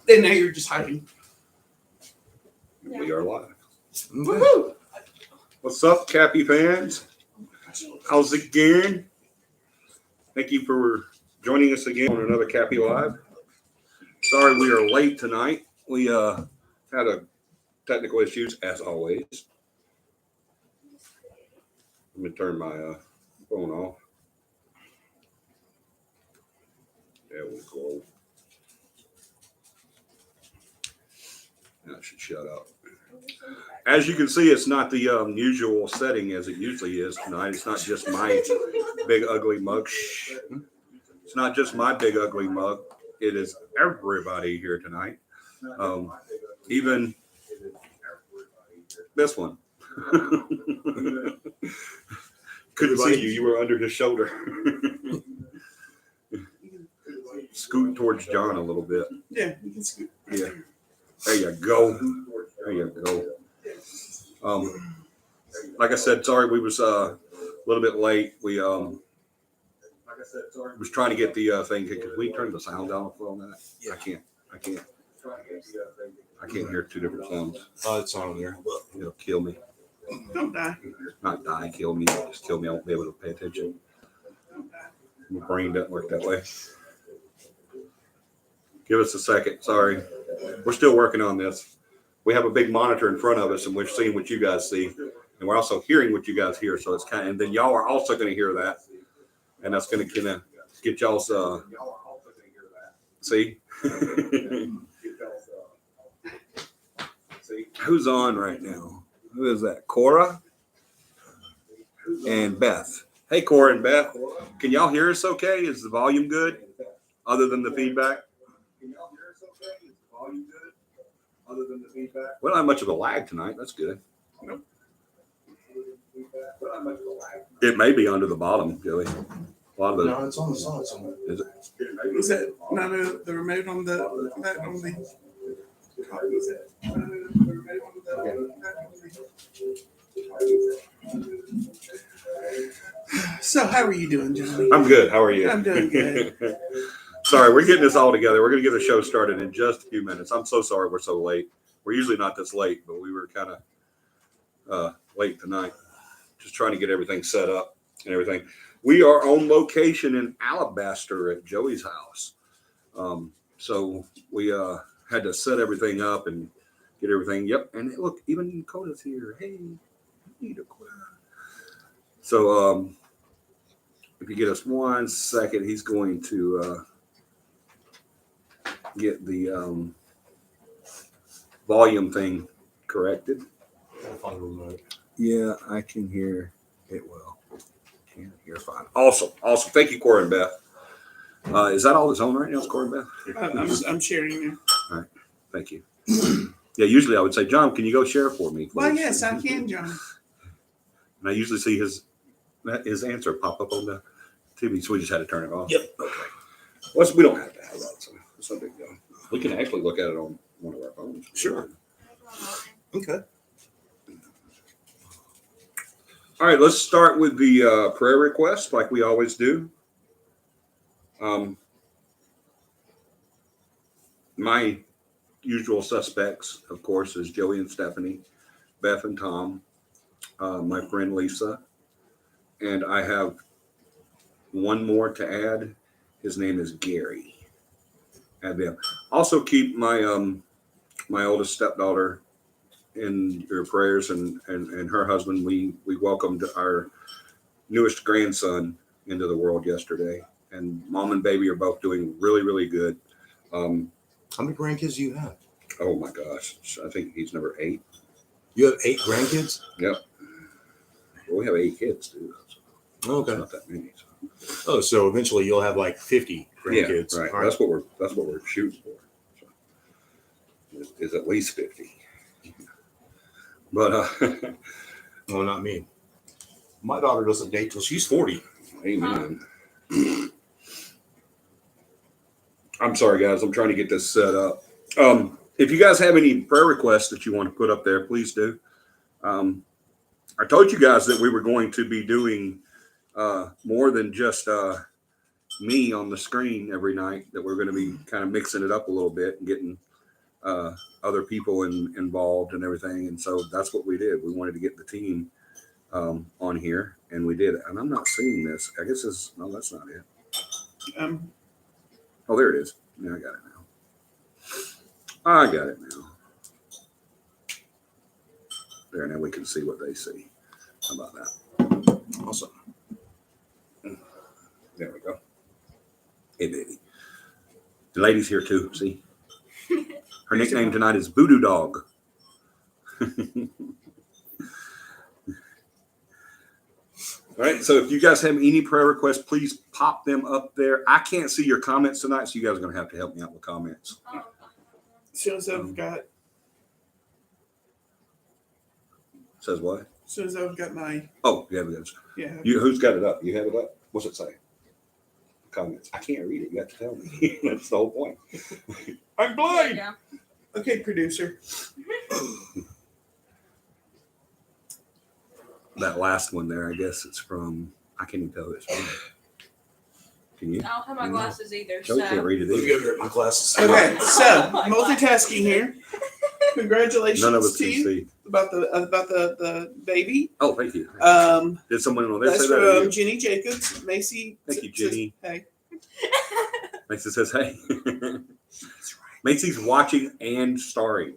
And now you're just hiding. We are live. Woohoo! What's up, CAPI fans? How's it going? Thank you for joining us again on another CAPI Live. Sorry we are late tonight. We had a technical issues as always. Let me turn my phone off. There we go. That should shut up. As you can see, it's not the usual setting as it usually is tonight. It's not just my big ugly mug. It's not just my big ugly mug. It is everybody here tonight. Even this one. Couldn't see you. You were under his shoulder. Scoot towards John a little bit. Yeah, you can scoot. Yeah. There you go. There you go. Like I said, sorry we was a little bit late. We was trying to get the thing. Can we turn the sound down on that? Yeah. I can't hear two different sounds. Oh, it's on there. It'll kill me. Don't die. Not die, kill me. Just kill me. I won't be able to pay attention. My brain doesn't work that way. Give us a second. Sorry. We're still working on this. We have a big monitor in front of us and we're seeing what you guys see. And we're also hearing what you guys hear. So it's kind of, and then y'all are also going to hear that. And that's going to kind of get y'all's, see? Who's on right now? Who is that? Cora and Beth. Hey, Cora and Beth. Can y'all hear us okay? Is the volume good? Other than the feedback? Can y'all hear us okay? Is the volume good? Other than the feedback? We don't have much of a lag tonight. That's good. Nope. It may be under the bottom, Joey. A lot of No, it's on the side somewhere. Is it? Is that not the remote on the that on the? Is that the remote on the? So how are you doing, Johnny? I'm good. How are you? I'm doing good. Sorry, we're getting this all together. We're going to get the show started in just a few minutes. I'm so sorry we're so late. We're usually not this late, but we were kind of late tonight. Just trying to get everything set up and everything. We are on location in Alabaster at Joey's house. So we had to set everything up and get everything. Yep. And look, even Dakota's here. Hey, Dakota. So if you get us 1 second, he's going to get the volume thing corrected. Yeah, I can hear it well. Can hear fine. Awesome. Thank you, Cora and Beth. Is that all that's on right now? Is Cora and Beth? I'm sharing you. All right. Thank you. Yeah, usually I would say, John, can you go share for me? Please? Well, yes, I can, John. And I usually see his answer pop up on the TV, so we just had to turn it off. Yep. Okay. Well, we don't have to have that, so it's no big deal. We can actually look at it on one of our phones. Sure. Okay. All right, let's start with the prayer request like we always do. My usual suspects, of course, is Joey and Stephanie, Beth and Tom, my friend Lisa, and I have one more to add. His name is Gary. Add them. Also keep my my oldest stepdaughter in your prayers and her husband. We welcomed our newest grandson into the world yesterday, and mom and baby are both doing really, really good. How many grandkids do you have? Oh my gosh. I think he's number 8. You have 8 grandkids? Yep. Well, we have 8 kids too. So Okay. it's not that many. So. Oh, so eventually you'll have like 50 grandkids. Yeah, right. All That's what we're shooting for. So, is at least 50. But No, not me. My daughter doesn't date till she's 40. amen. I'm sorry, guys. I'm trying to get this set up. If you guys have any prayer requests that you want to put up there, please do. I told you guys that we were going to be doing more than just me on the screen every night, that we're going to be kind of mixing it up a little bit and getting other people involved and everything. And so that's what we did. We wanted to get the team on here, and we did. And I'm not seeing this. I guess no, that's not it. Oh, there it is. Yeah, I got it now. I got it now. There, now we can see what they see. How about that? Awesome. There we go. Hey, baby. The lady's here too. See? Her nickname tonight is Voodoo Dog. All right. So if you guys have any prayer requests, please pop them up there. I can't see your comments tonight, so you guys are going to have to help me out with comments. As soon as I've got, Says what? as soon as I've got my, Oh, yeah, it is. yeah. Who's got it up? You have it up? What's it say? Comments. I can't read it. You have to tell me. That's the whole point. I'm blind. Yeah. Okay, producer. That last one there, I guess it's from. I can't even tell who it's from. Can you? I don't have my glasses either. Joey can't So. read it Let me either. go get my glasses. Okay, so multitasking here. Congratulations None of us to can you see. about the baby. Oh, thank you. Did someone on there That's say that? or from you? Jenny Jacobs. Macy. Thank you, says, Jenny. Hey. Macy says, hey. Macy's watching and starring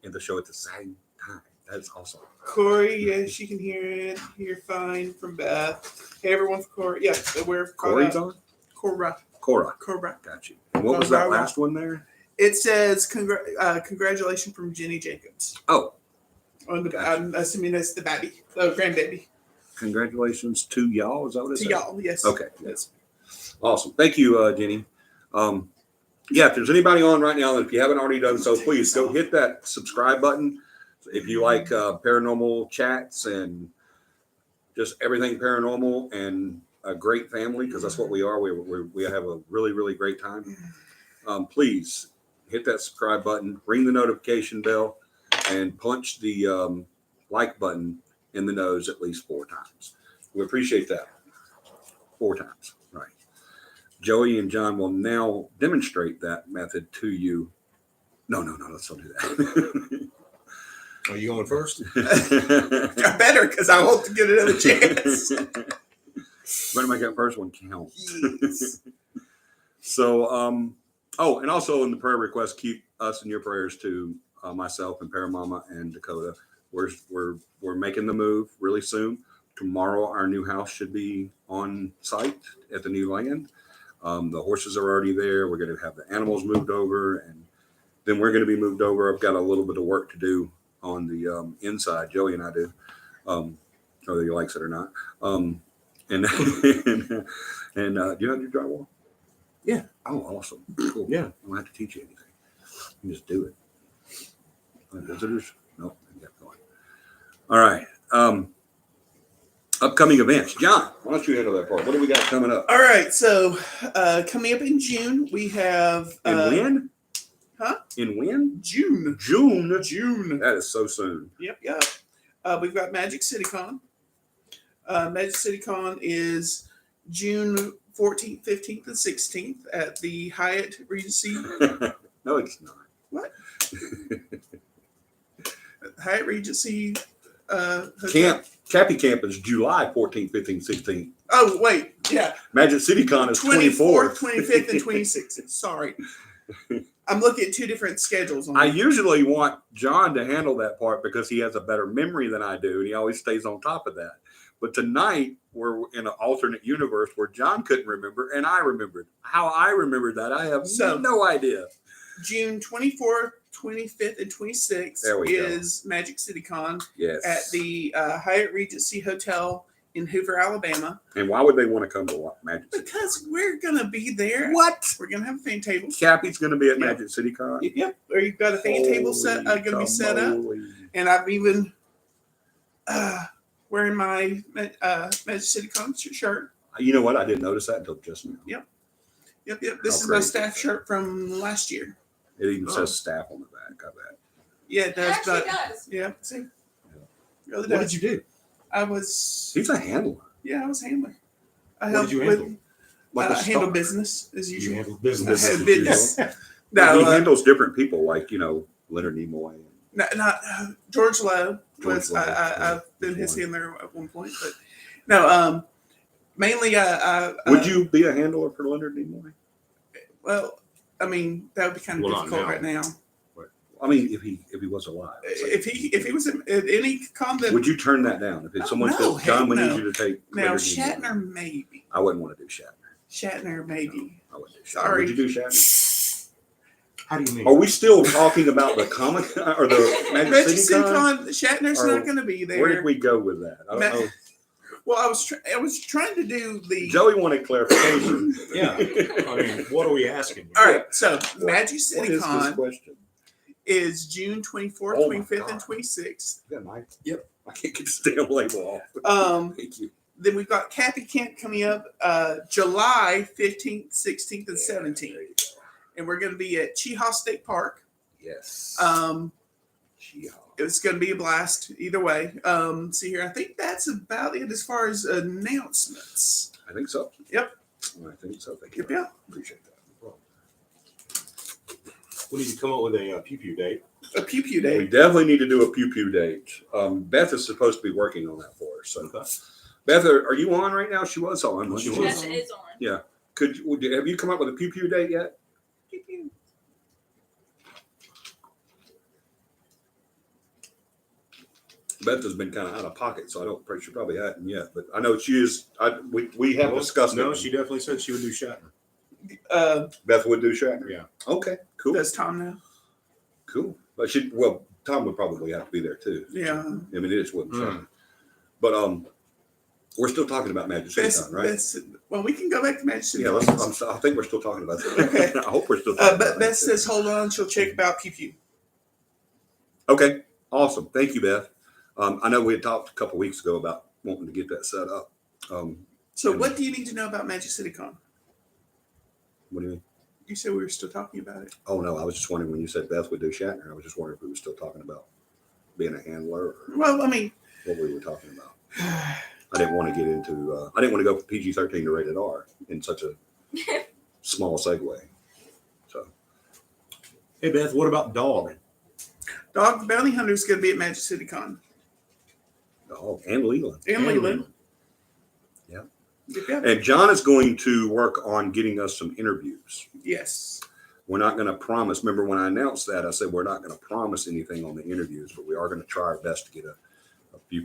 in the show at the same time. That's awesome. Corey, yes, she can hear it. Hear fine from Beth. Hey, everyone for Corey. Yeah, we're Corey's on? Cora. Cora. Got you. And what was that last one there? It says congratulations from Jenny Jacobs. Oh. Gotcha. I'm assuming that's the baby, the grandbaby. Congratulations to y'all. Is that what it To says? y'all, yes. Okay. Yes. Awesome. Thank you, Jenny. Yeah, if there's anybody on right now, if you haven't already done so, please go hit that subscribe button. If you like paranormal chats and just everything paranormal and a great family, because that's what we are. We have a really, really great time. Please hit that subscribe button, ring the notification bell, and punch the like button in the nose at least 4 times. We appreciate that. 4 times, right. Joey and John will now demonstrate that method to you. No, let's not do that. Are you going first? I better, because I hope to get another chance. Better make that first one count. Yes. So, oh, and also in the prayer request, keep us in your prayers too. Myself and Paramama and Dakota. We're making the move really soon. Tomorrow, our new house should be on site at the new land. The horses are already there. We're going to have the animals moved over, and then we're going to be moved over. I've got a little bit of work to do on the inside. Joey and I do, whether he likes it or not. And do you know how to do drywall? Yeah. Oh, awesome. Cool. Yeah. I don't have to teach you anything. You just do it. Visitors? Nope. Going. All right. Upcoming events. John, why don't you handle that part? What do we got coming up? All right, so coming up in June, we have In when? Huh? In when? June. June. That is so soon. Yep. We've got Magic City Con. Magic City Con is June 14th, 15th, and 16th at the Hyatt Regency. No, it's not. What? Hyatt Regency Camp. CAPI Camp is July 14th, 15th, 16th. Oh, wait. Yeah. Magic City Con is 24th. 25th, and 26th. Sorry. I'm looking at 2 different schedules. I usually want John to handle that part because he has a better memory than I do, and he always stays on top of that. But tonight, we're in an alternate universe where John couldn't remember, and I remembered. How I remembered that, I have no idea. June 24th, 25th, and 26th is Magic City Con at the Hyatt Regency Hotel in Hoover, Alabama. And why would they want to come to Magic City? Because we're going to be there. What? We're going to have a fan table. CAPI's going to be at Magic City Con? Yep. Or you've got a fan table set going to be set up. And I've even wearing my Magic City Con shirt. You know what? I didn't notice that until just now. Yep. This is my staff shirt from last year. It even says staff on the back. I bet. Yeah, it does. It actually does. Yeah, see? Really What does. did you do? He's a handler. Yeah, I was a handler. I What helped did you with handle? Like a handle star. business as You usual. handle I business. had business. No, he handles different people, like Leonard Nimoy. not George Lowe was. George Lowe, I've been his one. handler at one point, but no. Mainly, Would you be a handler for Leonard Nimoy? Well, I mean, that would be kind of Well, not difficult now. right now. I mean, if he was alive, it's like, If he was at any con that would you turn that down if it's someone no, said, "John, we heck need no. you to take now Leonard Shatner Nimoy"? maybe I wouldn't want to do Shatner. Shatner maybe. I wouldn't do Shatner. Sorry. Would you do Shatner? How do you mean? Are we still talking about the comic or the Magic City Con? Shatner's Or not going to be there. Where did we go with that? I don't Ma- know. Well, I was trying to do the. Joey wanted clarification. Yeah. I mean, what are we asking? All right, so Magic What City is this Con question? is June 24th, Oh my 25th, and God. 26th. Yeah, Mike. Yep. I can't get the damn label off. Thank you. Then we've got CAPI Camp coming up July 15th, 16th, and 17th. And we're going to be at Cheehaw State Park. Yes. It's going to be a blast either way. See here, I think that's about it as far as announcements. I think so. Yep. I think so. Thank you. Yep. Appreciate that. We need to come up with a pew pew date. A pew pew We day. definitely need to do a pew pew date. Beth is supposed to be working on that for us. So, Okay. Beth, are you on right now? She was on. She wasn't was. Yes, it is on. Yeah. Have you come up with a pew pew date yet? Pew pew. Beth has been kind of out of pocket, so I don't. She probably hadn't yet, but I know she is. We have discussed No, it. she definitely said she would do Shatner. Beth would do Shatner. Yeah. Okay. Cool. Does Tom know? Cool. But Tom would probably have to be there too. Yeah. I mean, it is what. Mm. But we're still talking about Magic City Con, right? Well, we can go back to Magic City. Yeah, Con. I think we're still talking about that. Okay. I hope we're still talking But about Beth that. says, hold on, she'll check about pew pew. Okay, awesome. Thank you, Beth. I know we had talked a couple weeks ago about wanting to get that set up. So, what do you need to know about Magic City Con? What do you mean? You said we were still talking about it. Oh, no, I was just wondering when you said Beth would do Shatner. I was just wondering if we were still talking about being a handler or Well, I mean, what we were talking about. I didn't want to get into, I didn't want to go from PG-13 to rated R in such a small segue. So, Hey Beth, what about Dog? Dog the Bounty Hunter is going to be at Magic City Con. oh, and Leland. And Leland. Yeah. Yep. And John is going to work on getting us some interviews. Yes. We're not going to promise. Remember when I announced that, I said we're not going to promise anything on the interviews, but we are going to try our best to get a few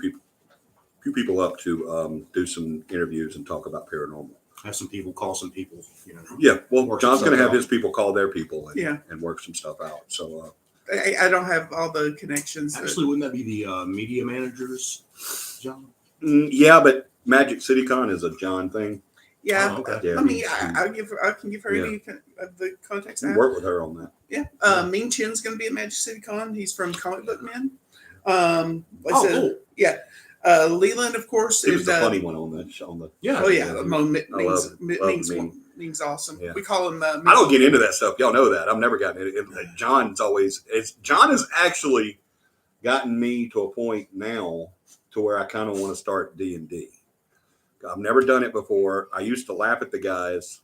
people up to do some interviews and talk about paranormal. Have some people call some people, you know. Yeah, well, Work John's some going to stuff have out. his people call their people Yeah. and work some stuff out. So, I don't have all the connections. Actually, wouldn't that be the media managers, John? yeah, but Magic City Con is a John thing. Yeah. Oh, okay. Yeah, I mean, he- I can give her Yeah. any of the contacts I We have. work with her on that. Yeah. Ming Chin's going to be at Magic City Con. He's from Comic Book Men. Like I Oh, said, cool. yeah. Leland, of course. He was is, the funny one on the. Yeah. Oh yeah, Yeah. Ming's awesome. Yeah. We call him. I don't get into that stuff. Y'all know that. I've never gotten it. John has actually gotten me to a point now to where I kind of want to start D&D. I've never done it before. I used to laugh at the guys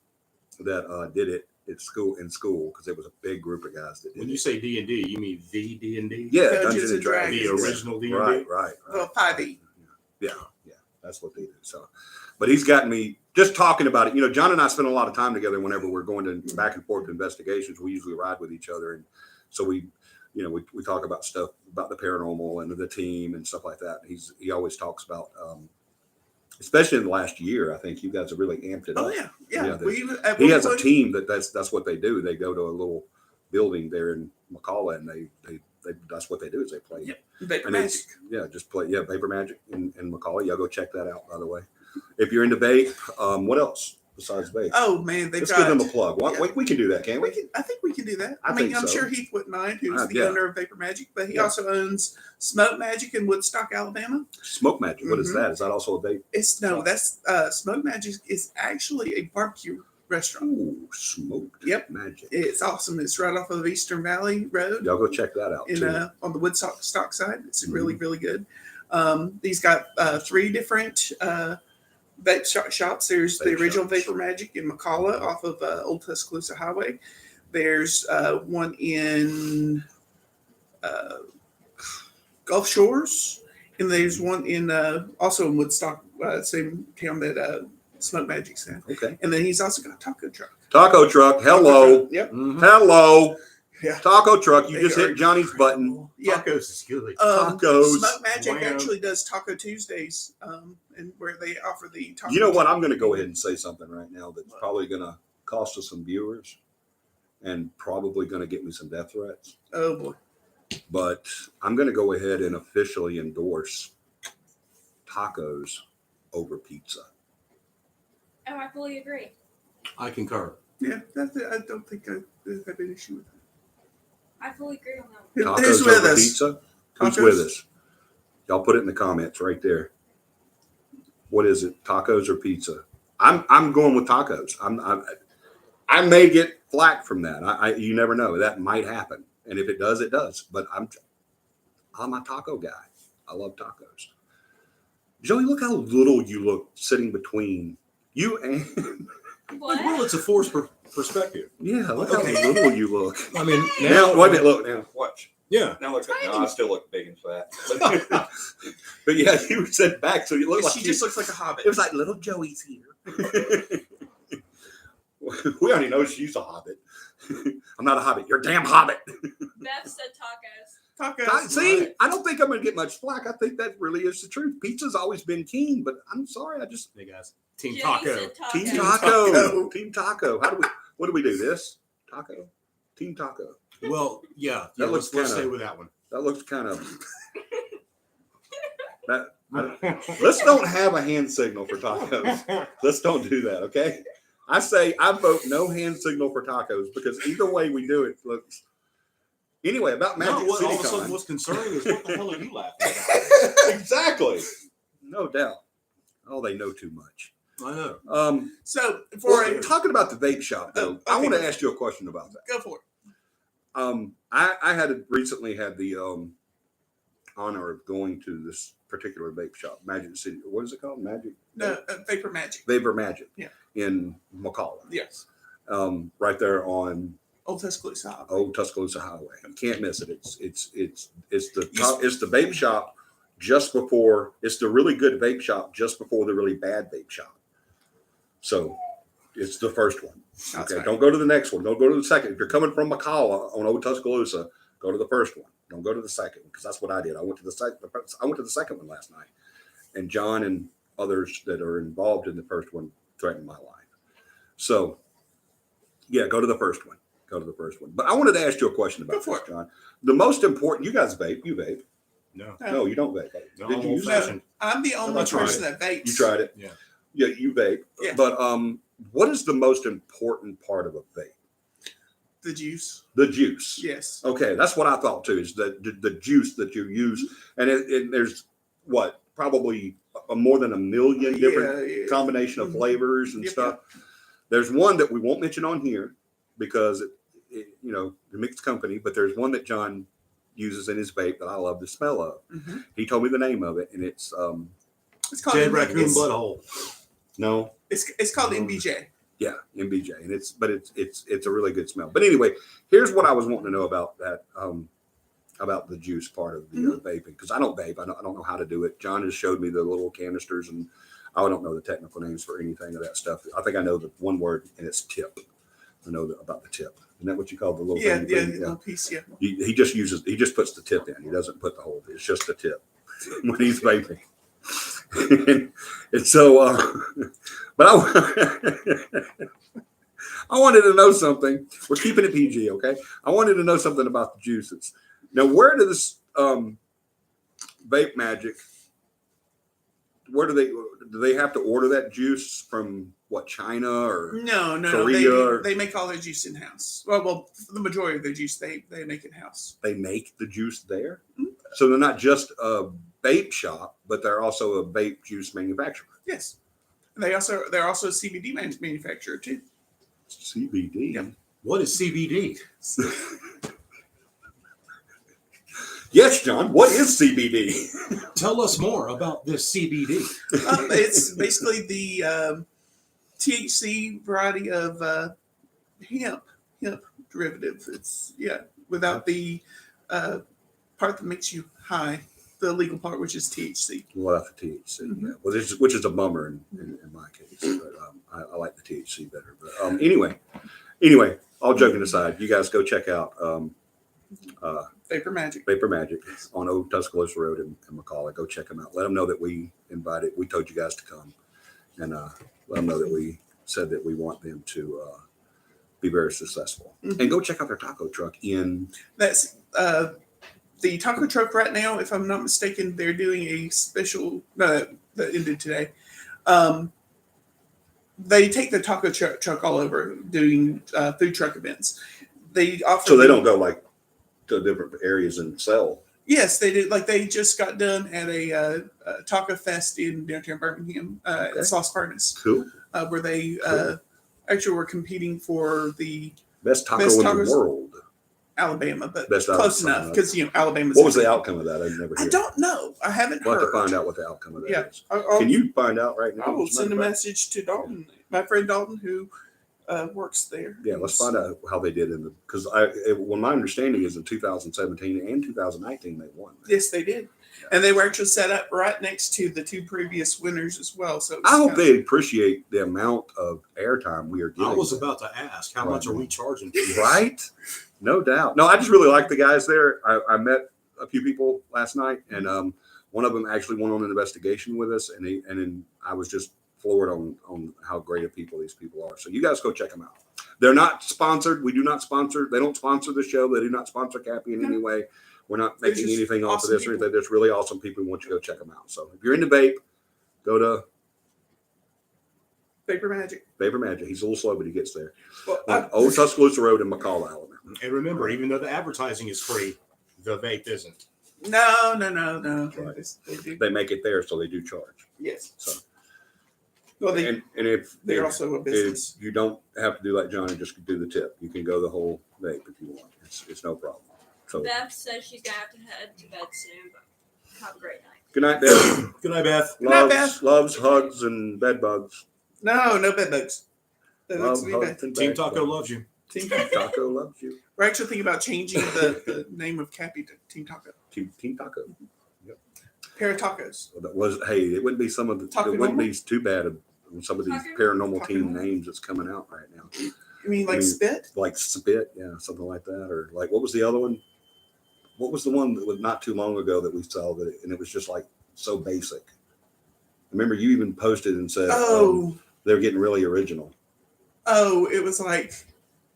that did it at school because it was a big group of guys that did When it. you say D&D, you mean the D&D? Yeah, Dungeons and Dragons. The original D&D? Right. Well, 5e. Yeah, that's what they do. So, but he's gotten me just talking about it. You know, John and I spend a lot of time together whenever we're going to back and forth to investigations. We usually ride with each other, and so we talk about stuff about the paranormal and the team and stuff like that. He always talks about, especially in the last year. I think you guys have really amped it up. Oh yeah. Yeah, He He has a team that's what they do. They go to a little building there in McCalla, and they that's what they do is they play. Yep. Vapor And Magic. just play. Yeah, Vapor Magic in McCalla. Y'all go check that out, by the way. If you're into vape, what else besides vape? Oh man, they've Let's got. give them a plug. Yeah. We can do that, can't we? I think we can do that. I I mean, think I'm so. sure Heath wouldn't mind, who's the Yeah. owner of Vapor Magic, but he Yeah. also owns Smoke Magic in Woodstock, Alabama. Smoke Magic. What is Mhm. that? Is that also a vape? That's Smoke Magic is actually a barbecue restaurant. Ooh, smoked Yep. magic. It's awesome. It's right off of Eastern Valley Road Y'all go check that out in too. on the Woodstock side. It's Mm-hmm. really really good. He's got 3 different vape shops. There's the Vape original shops. Vapor Magic in McCalla off of Old Tuscaloosa Highway. There's one in Gulf Shores, and there's one in also in Woodstock, same town that Smoke Magic's in. Okay. And then he's also got a taco truck. Taco truck. Hello. Yep. Hello. Yeah. Taco truck. You They just are hit Johnny's button. incredible. Yeah. Tacos is good. Tacos. Smoke Magic Wham. actually does Taco Tuesdays, and where they offer the taco. You know what? I'm going to go ahead and say something right now that's probably going to cost us some viewers and probably going to get me some death threats. Oh boy. But I'm going to go ahead and officially endorse tacos over pizza. Oh, I fully agree. I concur. Yeah, I don't think I have an issue with that. I fully agree on that one. Tacos Who's with over us? pizza? Who's Tacos? with us? Y'all put it in the comments right there. What is it? Tacos or pizza? I'm going with tacos. I may get flack from that. You never know. That might happen. And if it does, it does. But I'm a taco guy. I love tacos. Joey, look how little you look sitting between you and What? Well, it's a forced perspective. yeah. Look how little you look. I mean, Now, wait a minute. Look now. Watch. Yeah. Now look. Tiny. No, I still look big and fat. But yeah, you were set back, so you look like She just looks like a hobbit. It was like little Joey's here. We already know she's a hobbit. I'm not a hobbit. You're a damn hobbit. Beth said tacos. Tacos. See, I don't think I'm going to get much flack. I think that really is the truth. Pizza's always been king, but I'm sorry. I just Hey guys, Team Jenny Taco. said tacos. Team Team Taco. Taco. Team Taco. What do we do? This taco. Team Taco. Well, yeah. That let's looks stay kinda- with that one. That looks kind of. Let's don't have a hand signal for tacos. Let's don't do that, okay? I say I vote no hand signal for tacos because either way we do it looks. Anyway, about Magic No, what all of a City sudden Con. what's concerning is what the hell are you laughing about? Exactly. No doubt. Oh, they know too much. I know. So for Well, talking about the vape shop, though, Oh, I okay. want to ask you a question about that. go for it. I had recently had the honor of going to this particular vape shop, Magic City. What is it called? Magic No, Vapor Magic. Vapor Magic. Yeah. In McCalla. Yes. Right there on Old Tuscaloosa Highway. Old Tuscaloosa Highway. You can't miss it. It's the You- top, it's the vape shop just before. It's the really good vape shop just before the really bad vape shop. So it's the first one. That's Okay, right. don't go to the next one. Don't go to the second. If you're coming from McCalla on Old Tuscaloosa, go to the first one. Don't go to the second because that's what I did. I went to the second one last night, and John and others that are involved in the first one threatened my life. So, yeah, go to the first one. Go to the first one. But I wanted to ask you a question Go about for this, it. John. The most important. You guys vape. You vape. No. No, you don't vape. No, Did I'm you use that? old-fashioned. I'm the only I tried person that vapes. You tried it. Yeah. Yeah, you vape. Yeah. But what is the most important part of a vape? The juice. The juice. Yes. Okay, that's what I thought too. Is the juice that you use, and there's what probably more than 1 million different Yeah. combination of Mhm. flavors and Yep, stuff. There's one that we won't mention on here because it the mixed company, but there's one that John uses in his vape that I love the smell of. Mhm. He told me the name of it, and it's It's called Dead MBJ. raccoon butthole. no. It's called MBJ. Yeah, MBJ, and it's a really good smell. But anyway, here's what I was wanting to know about that, about the juice part of the vaping, because I don't vape. I don't know how to do it. John has showed me the little canisters, and I don't know the technical names for anything of that stuff. I think I know the one word, and it's tip. I know about the tip. Isn't that what you call the little Yeah, thing? yeah, the little piece. Yeah. He just puts the tip in. He doesn't put the whole. It's just the tip when he's vaping. and so, but I wanted to know something. We're keeping it PG, okay? I wanted to know something about the juices. Now, where does Vape Magic? Where do they have to order that juice from? What, China or No. Korea or- They make all their juice in house. Well, the majority of their juice they make in house. they make the juice there? Mhm. So they're not just a vape shop, but they're also a vape juice manufacturer. Yes. And they're also a CBD manufacturer too. CBD. Yep. What is CBD? Yes, John. What is CBD? Tell us more about this CBD. It's basically the THC variety of hemp hemp derivative. It's without the part that makes you high, the legal part, which is THC. We'll have the THC, yeah. Well, which is a bummer in my case, but I like the THC better. But anyway, all joking aside, you guys go check out Vapor Magic. Vapor Magic on Old Tuscaloosa Road in McCalla. Go check them out. Let them know that we told you guys to come, and let them know that we said that we want them to be very successful. And go check out their taco truck That's the taco truck right now. If I'm not mistaken, they're doing a special that ended today. They take the taco truck all over doing food truck events. They offer so they don't go like to different areas and sell. Yes, they do. Like they just got done at a taco fest in downtown Birmingham at Sauce Furnace. Cool. Where they actually were competing for the best taco in the world. Alabama, but Best close enough because Alabama's. What was the outcome of that? I've never. I don't know. I haven't We'll heard. have to find out what the outcome of that is. I'll, Can you find out right now? I will send a message to Dalton, my friend Dalton, who works there. Yeah, let's find out how they did because my understanding is in 2017 and 2019 they won. Yes, they did, and they were actually set up right next to the two previous winners as well. So I hope they appreciate the amount of airtime we are getting. I was about to ask, how much are we charging? Right? No doubt. No, I just really like the guys there. I met a few people last night, and one of them actually went on an investigation with us, and then I was just floored on how great of people these people are. So you guys go check them out. They're not sponsored. We do not sponsor. They don't sponsor the show. They do not sponsor CAPI in any way. We're not making anything off of this or anything. They're just really awesome people. We want you to go check them out. So if you're into vape, go to Vapor Magic. Vapor Magic. He's a little slow, but he gets there. Well, On Old Tuscaloosa Road in McCalla, Alabama. And remember, even though the advertising is free, the vape isn't. No. Right. They do. They make it there, so they do charge. Yes. So, Well, and if they're also a business. if you don't have to do like John and just do the tip, you can go the whole vape if you want. It's no problem. So Beth says she's gonna have to head to bed soon, but have a great night. good night, Beth. Good night, Beth. Good night, Beth. Loves, hugs, and bed bugs. No bed bugs. Bed bugs will be bad. and Team bed Taco bugs. loves you. Team Taco loves you. We're actually thinking about changing the name of CAPI to Team Taco. Team Taco. Pair of tacos. Well, that was it wouldn't be some of the Taco it wouldn't normal? be too bad of some of these Taco paranormal Taco team normal? names that's coming out right now. You mean like I mean, spit? Like Spit, yeah, something like that. Or like what was the other one? What was the one that was not too long ago that we saw and it was just like so basic. I remember you even posted and said they're getting really original. Oh, it was like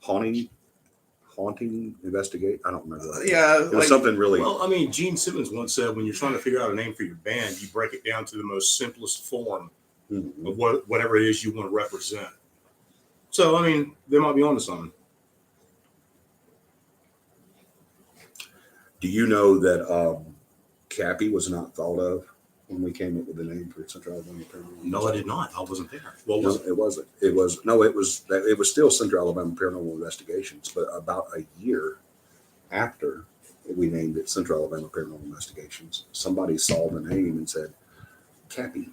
Haunting investigate. I don't remember. yeah, It was something really. Well, I mean, Gene Simmons once said, when you're trying to figure out a name for your band, you break it down to the most simplest form of whatever it is you want to represent. So, I mean, they might be onto something. Do you know that CAPI was not thought of when we came up with the name for Central Alabama Paranormal? No, I did not. I wasn't there. What No, was it? it wasn't. It was still Central Alabama Paranormal Investigations, but about a year after we named it Central Alabama Paranormal Investigations, somebody saw the name and said, CAPI.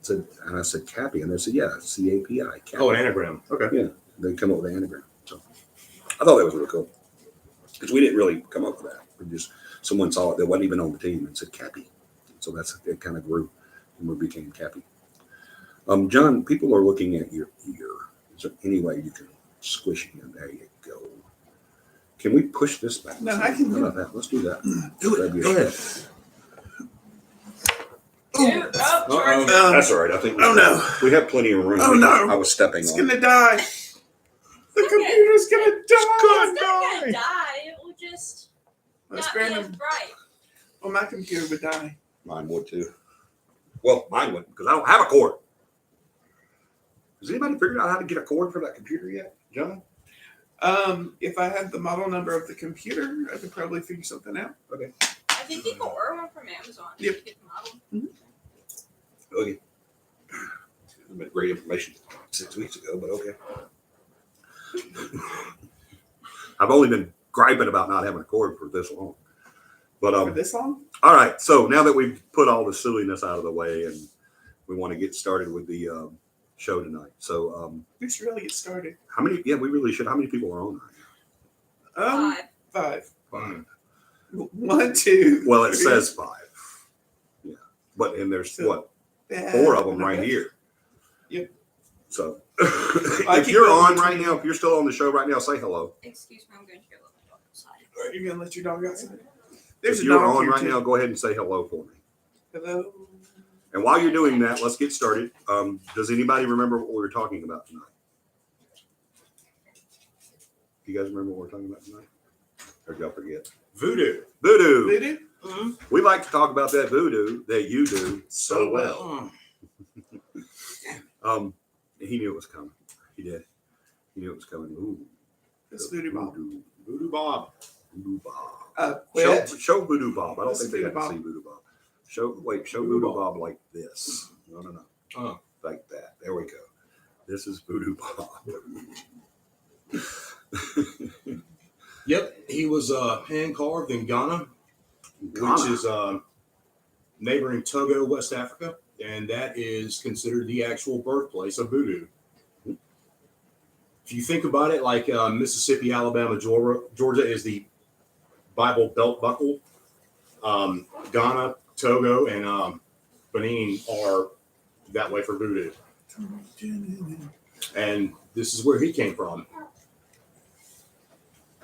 And I said, CAPI. And they said, yeah, CAPI. CAPI. Oh, an anagram. Okay. Yeah, they come up with the anagram. So I thought that was really cool because we didn't really come up with that. We just someone saw it that wasn't even on the team and said CAPI. So it kind of grew and we became CAPI. John, people are looking at your ear. Is there any way you can squish it in? There you go. Can we push this back? No, I can How do about that? Let's do that. Do That'd it. be Go okay. ahead. That's all right. I think Oh, no. we have plenty of room. Oh, no. I was stepping It's on gonna it. die. The computer's gonna die. It's not gonna die. It will just Let's not be grab as him. bright. Well, my computer would die. Mine would too. Well, mine wouldn't because I don't have a cord. Has anybody figured out how to get a cord for that computer yet, John? If I had the model number of the computer, I could probably figure something out. Okay. I think you can order one from Amazon. Yep. You get the model. Okay. But great information 6 weeks ago, but okay. I've only been griping about not having a cord for this long. But For this long? all right. So now that we've put all the silliness out of the way and we want to get started with the show tonight. So We should really get started. how many? Yeah, we really should. How many people are on right now? 5. 5. 1, 2. Well, it 3. says 5. Yeah, but and there's So, what 4 of them right here. Yep. So I if keep you're going on right between- now, if you're still on the show right now, say hello. Excuse me, I'm going to go let my dog outside. All right, you're gonna let your dog outside. There's If a you're dog on here right too. now, go ahead and say hello for me. Hello. And while you're doing that, let's get started. Does anybody remember what we were talking about tonight? Do you guys remember what we're talking about tonight? Or did y'all forget? Voodoo. Voodoo. Voodoo? We like to talk about that voodoo that you do so well. He knew it was coming. He did. He knew it was coming. Ooh. It's Voodoo Bob. Voodoo Bob. Voodoo Bob. Quit. Show Voodoo Bob. I don't This think is they got Voodoo to Bob. see Voodoo Bob. Show Voodoo Voodoo Bob. Bob like this. No. Oh. Like that. There we go. This is Voodoo Bob. Yep, he was hand carved in Ghana, Ghana. which is neighboring Togo, West Africa, and that is considered the actual birthplace of voodoo. If you think about it, like Mississippi, Alabama, Georgia is the Bible belt buckle. Ghana, Togo, and Benin are that way for voodoo. And this is where he came from.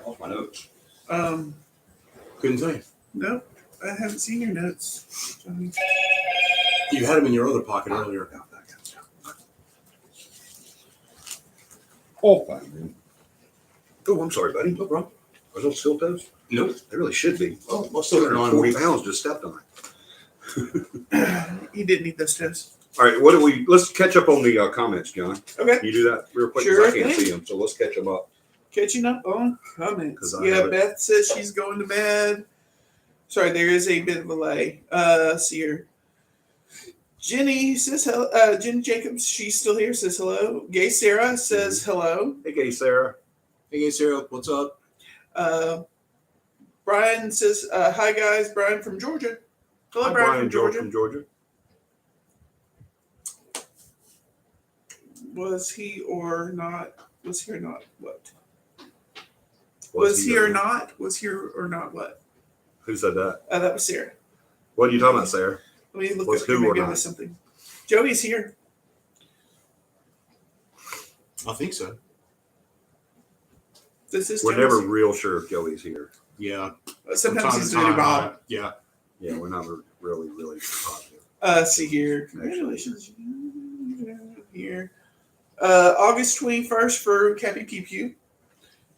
Off my notes. Couldn't say. No, I haven't seen your notes. You had him in your other pocket earlier. Oh, fine, man. Oh, I'm sorry, buddy. No problem. Are those steel toes? Nope. They really should be. Oh, let's still 240 pounds just stepped on it. He didn't need those toes. All right, let's catch up on the comments, John. Okay. Can you do that real quick? 'Cause Sure I can't thing. see them, so let's catch them up. Catching up on 'Cause comments. I Yeah, have it. Beth says she's going to bed. Sorry, there is a bit of a delay. See her. Jenny says hello. Jenny Jacobs, she's still here, says hello. Gay Sarah says hello. Hey, Gay Sarah. Hey, Sarah, what's up? Brian says, hi guys, Brian from Georgia. Hello, Hi, Brian from George Georgia. from Georgia. Was he or not? Was he or not what? Was Was he or not? Was he or not what? Who said that? That was Sarah. What are you talking about, Sarah? Let me look Was up who here. or Maybe I not? missed something. Joey's here. I think so. This is We're Joey's never here. real sure if Joey's here. Yeah. Sometimes From he's time to Voodoo time, Bob. Yeah. Yeah, we're not really positive. See here. Congratulations. Here. August 21st for CAPI Pew Pew.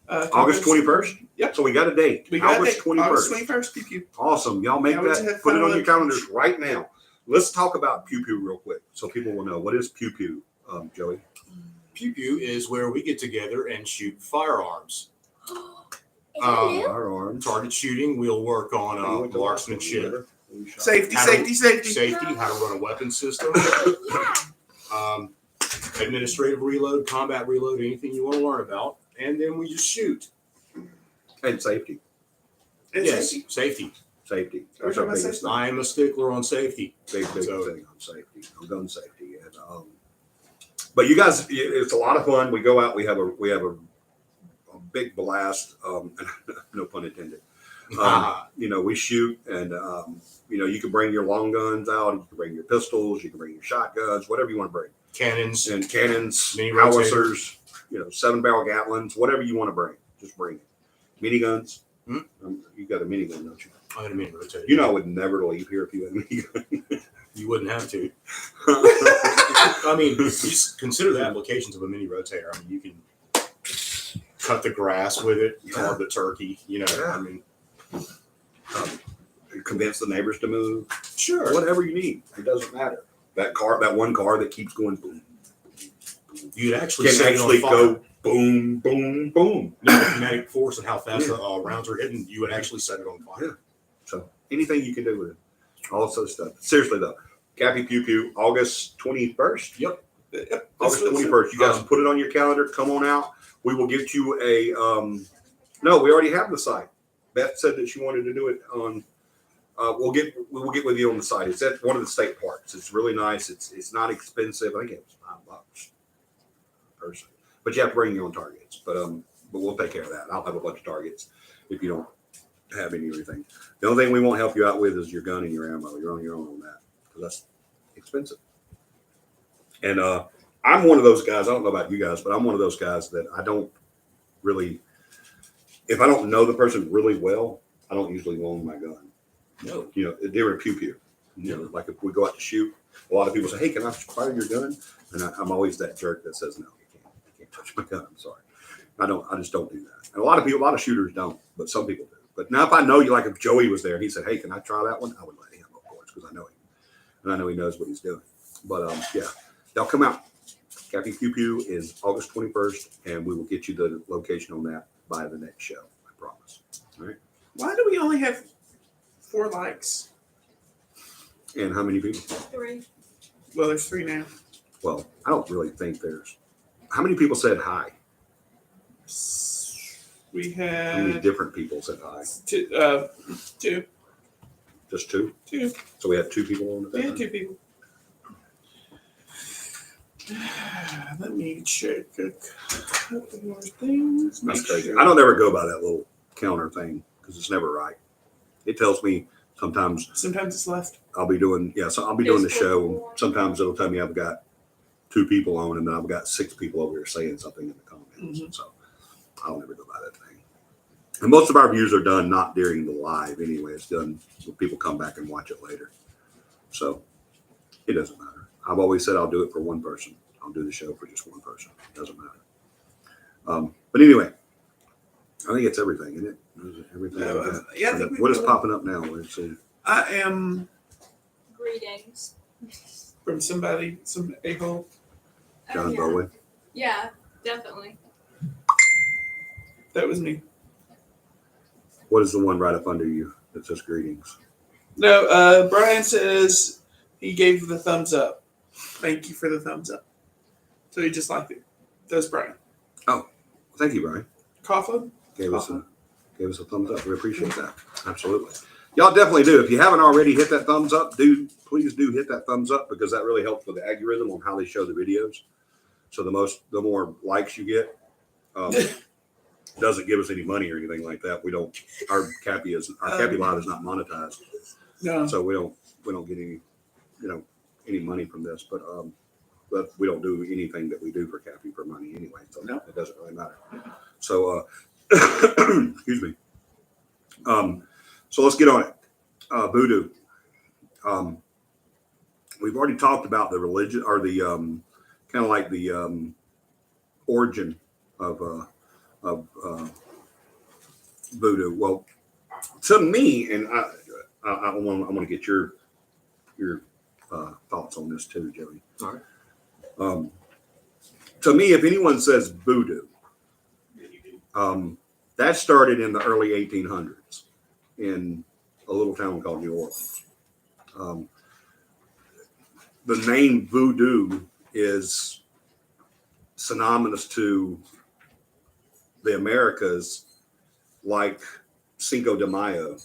August 21st? Yep. So we got a date. We got August it. 21st. August 21st, Pew Pew. Awesome. Y'all make Yeah, we just that. have Put it fun on with your it. calendars right now. Let's talk about Pew Pew real quick so people will know. What is Pew Pew, Joey? Pew Pew is where we get together and shoot firearms. Firearms. Target shooting, we'll work on marksmanship, Safety, How do- safety, safety. safety, how to run a weapon system, administrative reload, combat reload, anything you want to learn about. And then we just shoot. And safety. And Yes, safety. safety. Safety. Are we That's our talking about biggest safety? I am a stickler on safety. big So- thing on safety, on gun safety. And but you guys, it's a lot of fun. We go out, we have a big blast, no pun intended. We shoot, and you can bring your long guns out, you can bring your pistols, you can bring your shotguns, whatever you want to bring. Cannons. And cannons, Mini howitzers, 7-barrel Gatlins, whatever you want to bring, just bring it. Miniguns. You got a minigun, don't you? I didn't mean to rotate. You know, I would never leave here if you had a minigun. You wouldn't have to. I mean, just consider the applications of a mini rotator. I mean, you can cut the grass with it, carve the turkey. Yeah. I mean, Convince the neighbors to move. sure. Whatever you need, it doesn't matter. That one car that keeps going boom, You'd actually can set it actually on fire. go boom, boom, boom. Knowing the kinetic force and how fast the rounds are hitting, you would actually set it on fire. Yeah. So anything you can do with it, all sorts of stuff. Seriously though, CAPI Pew Pew, August 21st. Yep. August 21st. You guys put it on your calendar. Come on out. We will get you a. No, we already have the site. Beth said that she wanted to do it on we'll get with you on the site. It's at one of the state parks. It's really nice. It's not expensive. I think it was $5 per person, but you have to bring your own targets. But we'll take care of that. I'll have a bunch of targets if you don't have any or anything. The only thing we won't help you out with is your gun and your ammo. You're on your own on that because that's expensive. And I'm one of those guys. I don't know about you guys, but I'm one of those guys that I don't really. If I don't know the person really well, I don't usually loan my gun. No. You know, they're a pew. You know, like if we go out to shoot, a lot of people say, "Hey, can I fire your gun?" And I'm always that jerk that says, "No, you can't touch my gun. I'm sorry. I just don't do that." And a lot of shooters don't, but some people do. But now if I know you, like if Joey was there and he said, "Hey, can I try that one?" I would let him, of course, because I know him. And I know he knows what he's doing. But yeah, they'll come out. CAPI Pew Pew is August 21st, and we will get you the location on that by the next show. I promise. All right. Why do we only have 4 likes? And how many people? 3. Well, there's 3 now. Well, I don't really think there's. How many people said hi? We How many had different people said hi? 2. Just 2? 2. So we had 2 people on the We had 2 people. Let me check a couple more things. That's Make crazy. sure. I don't ever go by that little counter thing because it's never right. It tells me sometimes Sometimes it's left. I'll be doing so I'll be doing the show and sometimes it'll tell me I've got 2 people on and then I've got 6 people over here saying something in the comments. Mhm. So I don't ever go by that thing. And most of our views are done not during the live anyway. It's done when people come back and watch it later. So it doesn't matter. I've always said I'll do it for one person. I'll do the show for just one person. It doesn't matter. But anyway, I think it's everything, isn't it? Everything. Yeah, I think What is popping up now? Let's see. I am Greetings. from somebody, some a-hole. John yeah. Bowen. Yeah, definitely. That was me. What is the one right up under you that says greetings? No, Brian says he gave the thumbs up. Thank you for the thumbs up. So he just liked it. That's Brian. Oh, thank you, Brian. Coughlin? Gave us a thumbs up. We appreciate that. Absolutely. Y'all definitely do. If you haven't already hit that thumbs up, please do hit that thumbs up because that really helps with the algorithm on how they show the videos. So the more likes you get, doesn't give us any money or anything like that. We don't. Our CAPI Live is not monetized, No. so we don't get any any money from this. But we don't do anything that we do for CAPI for money anyway, so No. it doesn't really matter. So excuse me. So let's get on it. Voodoo. We've already talked about the religion or the kind of like the origin of voodoo. Well, to me, and I want to get your thoughts on this too, Joey. All right. To me, if anyone says voodoo, that started in the early 1800s in a little town called New Orleans. The name voodoo is synonymous to the Americas, like Cinco de Mayo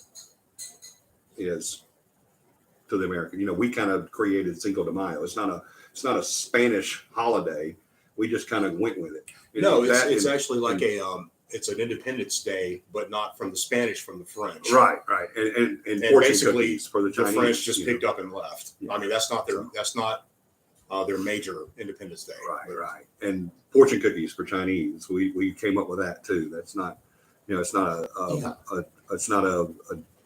is to the American. We kind of created Cinco de Mayo. It's not a Spanish holiday. We just kind of went with it. No, it's actually like it's an Independence Day, but not from the Spanish, from the French. Right. And fortune basically cookies for the Chinese. The French just picked up and left. Yeah. I mean, that's not their major Independence Day. Right. And fortune cookies for Chinese. We came up with that too. That's not, it's not a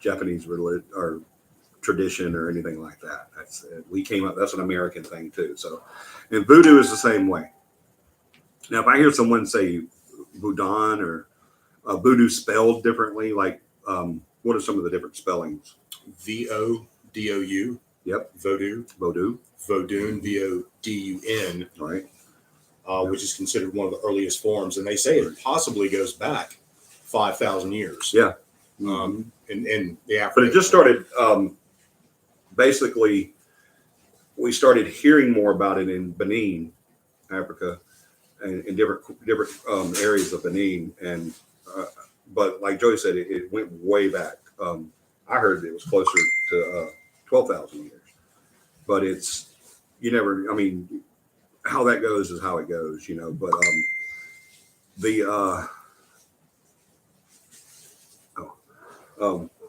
Japanese religion or tradition or anything like that. That's an American thing too. So, and voodoo is the same way. Now, if I hear someone say Voodoo or voodoo spelled differently, like what are some of the different spellings? VODOU. Yep. Voodoo. Voodoo. Vodoon. VODUN. Right. Which is considered one of the earliest forms, and they say it possibly goes back 5,000 years. Yeah. In the African. But it just started. Basically, we started hearing more about it in Benin, Africa, and in different areas of Benin. And but like Joey said, it went way back. I heard it was closer to 12,000 years. But it's, you never, I mean, how that goes is how it goes, you know. But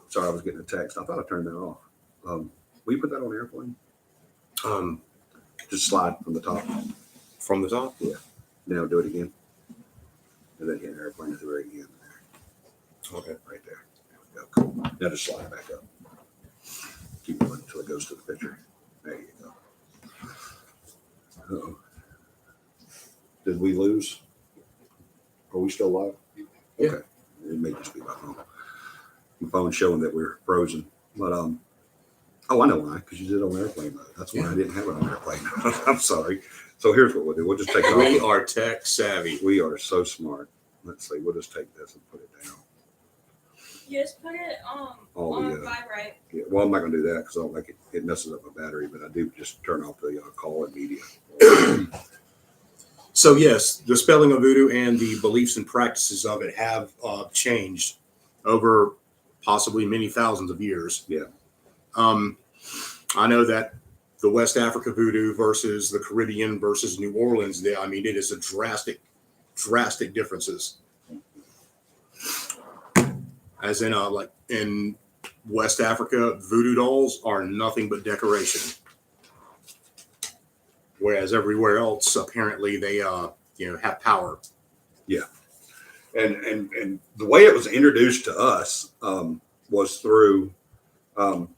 sorry, I was getting a text. I thought I turned that off. Will you put that on airplane? Just slide from the top. From the top? Yeah. Now do it again. And then hit airplane at the very end there. Okay. Right there. There we go. Cool. Now just slide it back up. Keep going until it goes to the picture. There you go. Uh-oh. Did we lose? Are we still live? Yeah. Okay. It may just be my phone. My phone's showing that we're frozen. But oh, I know why, because you did it on airplane mode. That's why I didn't have it on airplane mode. I'm sorry. So here's what we'll do. We'll just take it We off. are tech savvy. We are so smart. Let's see. We'll just take this and put it down. Just put it on vibrate. Yeah, well, I'm not going to do that because I don't like it. It messes up my battery, but I do just turn off the call and media. So yes, the spelling of voodoo and the beliefs and practices of it have changed over possibly many thousands of years. Yeah. I know that the West Africa voodoo versus the Caribbean versus New Orleans, I mean, it is a drastic differences. As in, like in West Africa, voodoo dolls are nothing but decoration. Whereas everywhere else, apparently they, have power. Yeah. And the way it was introduced to us was through the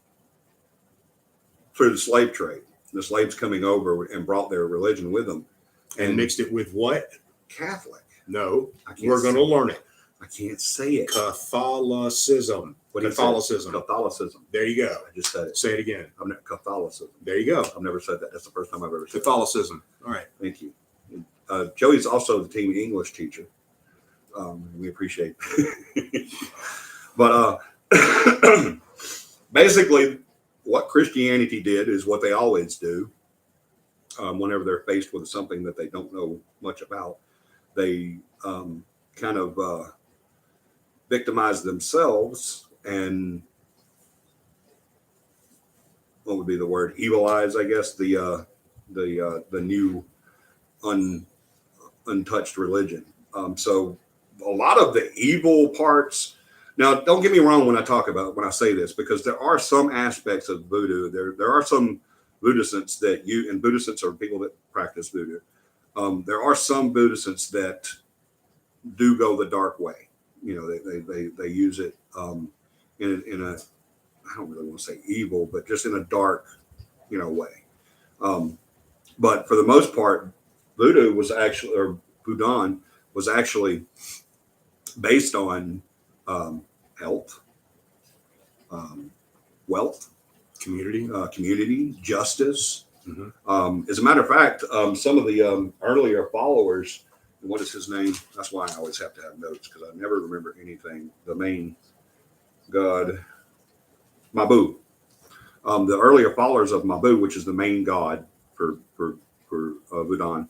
slave trade. The slaves coming over and brought their religion with them. And mixed it with what? Catholic. No, I can't we're going to learn it. I can't say it. Catholicism. What did I say? Catholicism. Catholicism. There you go. I just said it. Say it again. I'm not Catholicism. There you go. I've never said that. That's the first time I've ever said Catholicism. All right. that. Thank you. Joey's also the team English teacher. We appreciate it. But basically, what Christianity did is what they always do. Whenever they're faced with something that they don't know much about, they kind of victimize themselves and what would be the word? Evilize, I guess, the new untouched religion. So a lot of the evil parts. Now, don't get me wrong when I say this, because there are some aspects of voodoo. There are some Buddhists and Buddhists are people that practice voodoo. There are some Buddhists that do go the dark way. You know, they use it in a I don't really want to say evil, but just in a dark, way. But for the most part, voodoo was actually, or Voodoo was actually based on health, wealth, community, justice. Mm-hmm. As a matter of fact, some of the earlier followers, what is his name? That's why I always have to have notes, because I never remember anything. The main god, Mabu. The earlier followers of Mabu, which is the main god for Voodoo,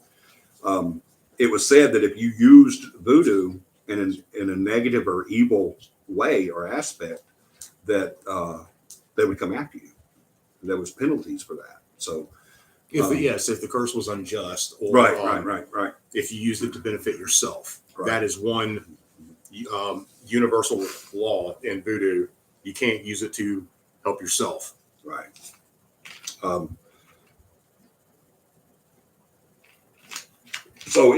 it was said that if you used voodoo in a negative or evil way or aspect, that they would come after you. There was penalties for that. So, if the curse was unjust, or right. if you used it to benefit yourself, Right. that is one universal law in voodoo. You can't use it to help yourself. Right. So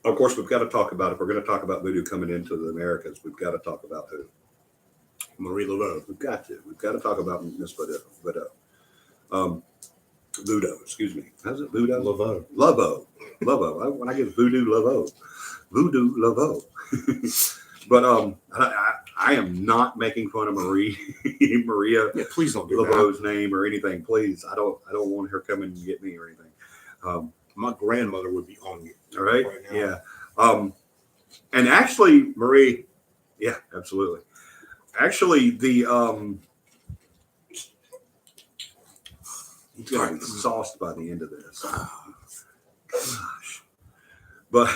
of course, we've got to talk about, if we're going to talk about voodoo coming into the Americas, we've got to talk about who? Marie Laveau. We've got to talk about Miss Voodoo, excuse me. How's it? Voodoo? Laveau. When I get voodoo, Laveau. But I am not making fun of Maria Yeah, please don't do that. Laveau's name or anything. Please, I don't want her coming and get me or anything. My grandmother would be on you. All right. Right now. Yeah. And actually, Marie. yeah, absolutely. Actually, the he's gonna be sauced by the end of this. Gosh. But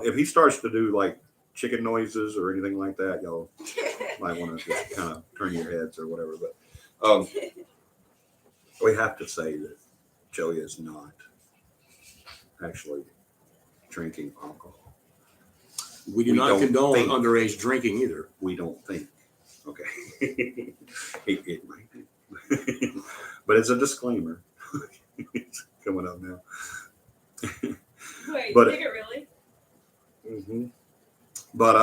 if he starts to do like chicken noises or anything like that, y'all might want to just kind of turn your heads or whatever. But we have to say that Joey is not actually drinking alcohol. We do We not don't condone think. underage drinking either. We don't think. Okay. it might be. But it's a disclaimer. It's coming up now. Wait, But- did it really? Mm-hmm. But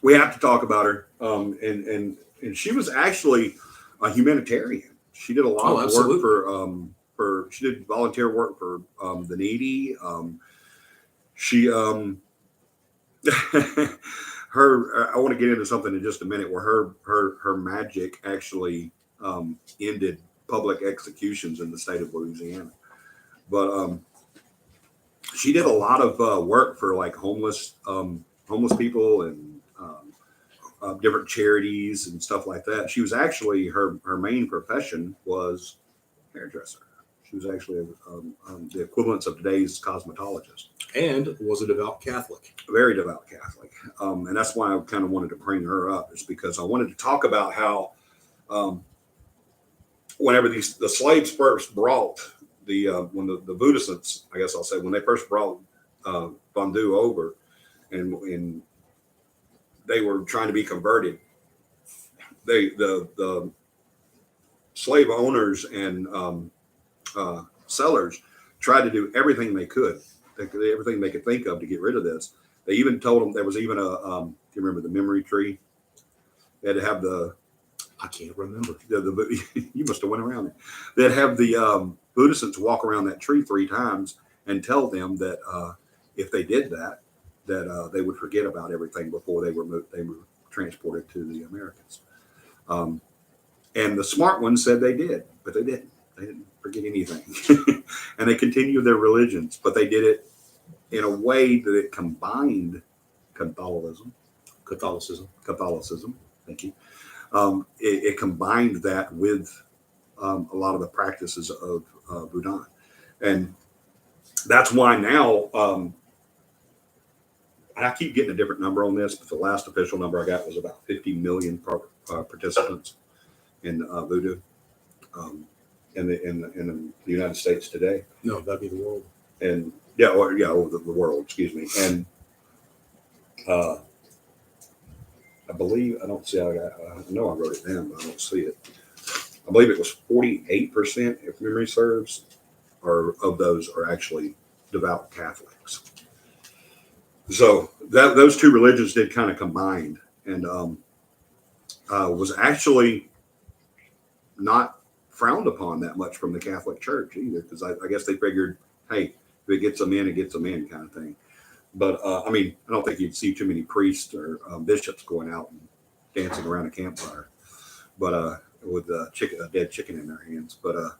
we have to talk about her. And she was actually a humanitarian. She did a lot of absolutely. work for she did volunteer work for the needy. She her I want to get into something in just a minute where her magic actually ended public executions in the state of Louisiana. But she did a lot of work for like homeless people and different charities and stuff like that. She was actually her main profession was hairdresser. She was actually the equivalent of today's cosmetologist. And was a devout Catholic. Very devout Catholic. And that's why I kind of wanted to bring her up, is because I wanted to talk about how whenever the slaves first brought when the Voodooists, I guess I'll say, when they first brought Voodoo over and they were trying to be converted, the slave owners and sellers tried to do everything they could, everything they could think of to get rid of this. They even told them there was even do you remember the memory tree? They had to have I can't remember. you must have went around it. They'd have the Buddhists walk around that tree 3 times and tell them that if they did that, they would forget about everything before they were transported to the Americans. And the smart ones said they did, but they didn't. They didn't forget anything. And they continued their religions, but they did it in a way that it combined Catholicism. Thank you. It combined that with a lot of the practices of Voodoo. And that's why now, I keep getting a different number on this, but the last official number I got was about 50 million participants in Voodoo in the United States today. No, that'd be the world. And the world, excuse me. And I believe, I don't see, I know I wrote it down, but I don't see it. I believe it was 48%, if memory serves, or of those are actually devout Catholics. So those two religions did kind of combined, and was actually not frowned upon that much from the Catholic Church either, because I guess they figured, hey, if it gets them in, it gets them in, kind of thing. But I mean, I don't think you'd see too many priests or bishops going out and dancing around a campfire, but with a dead chicken in their hands. But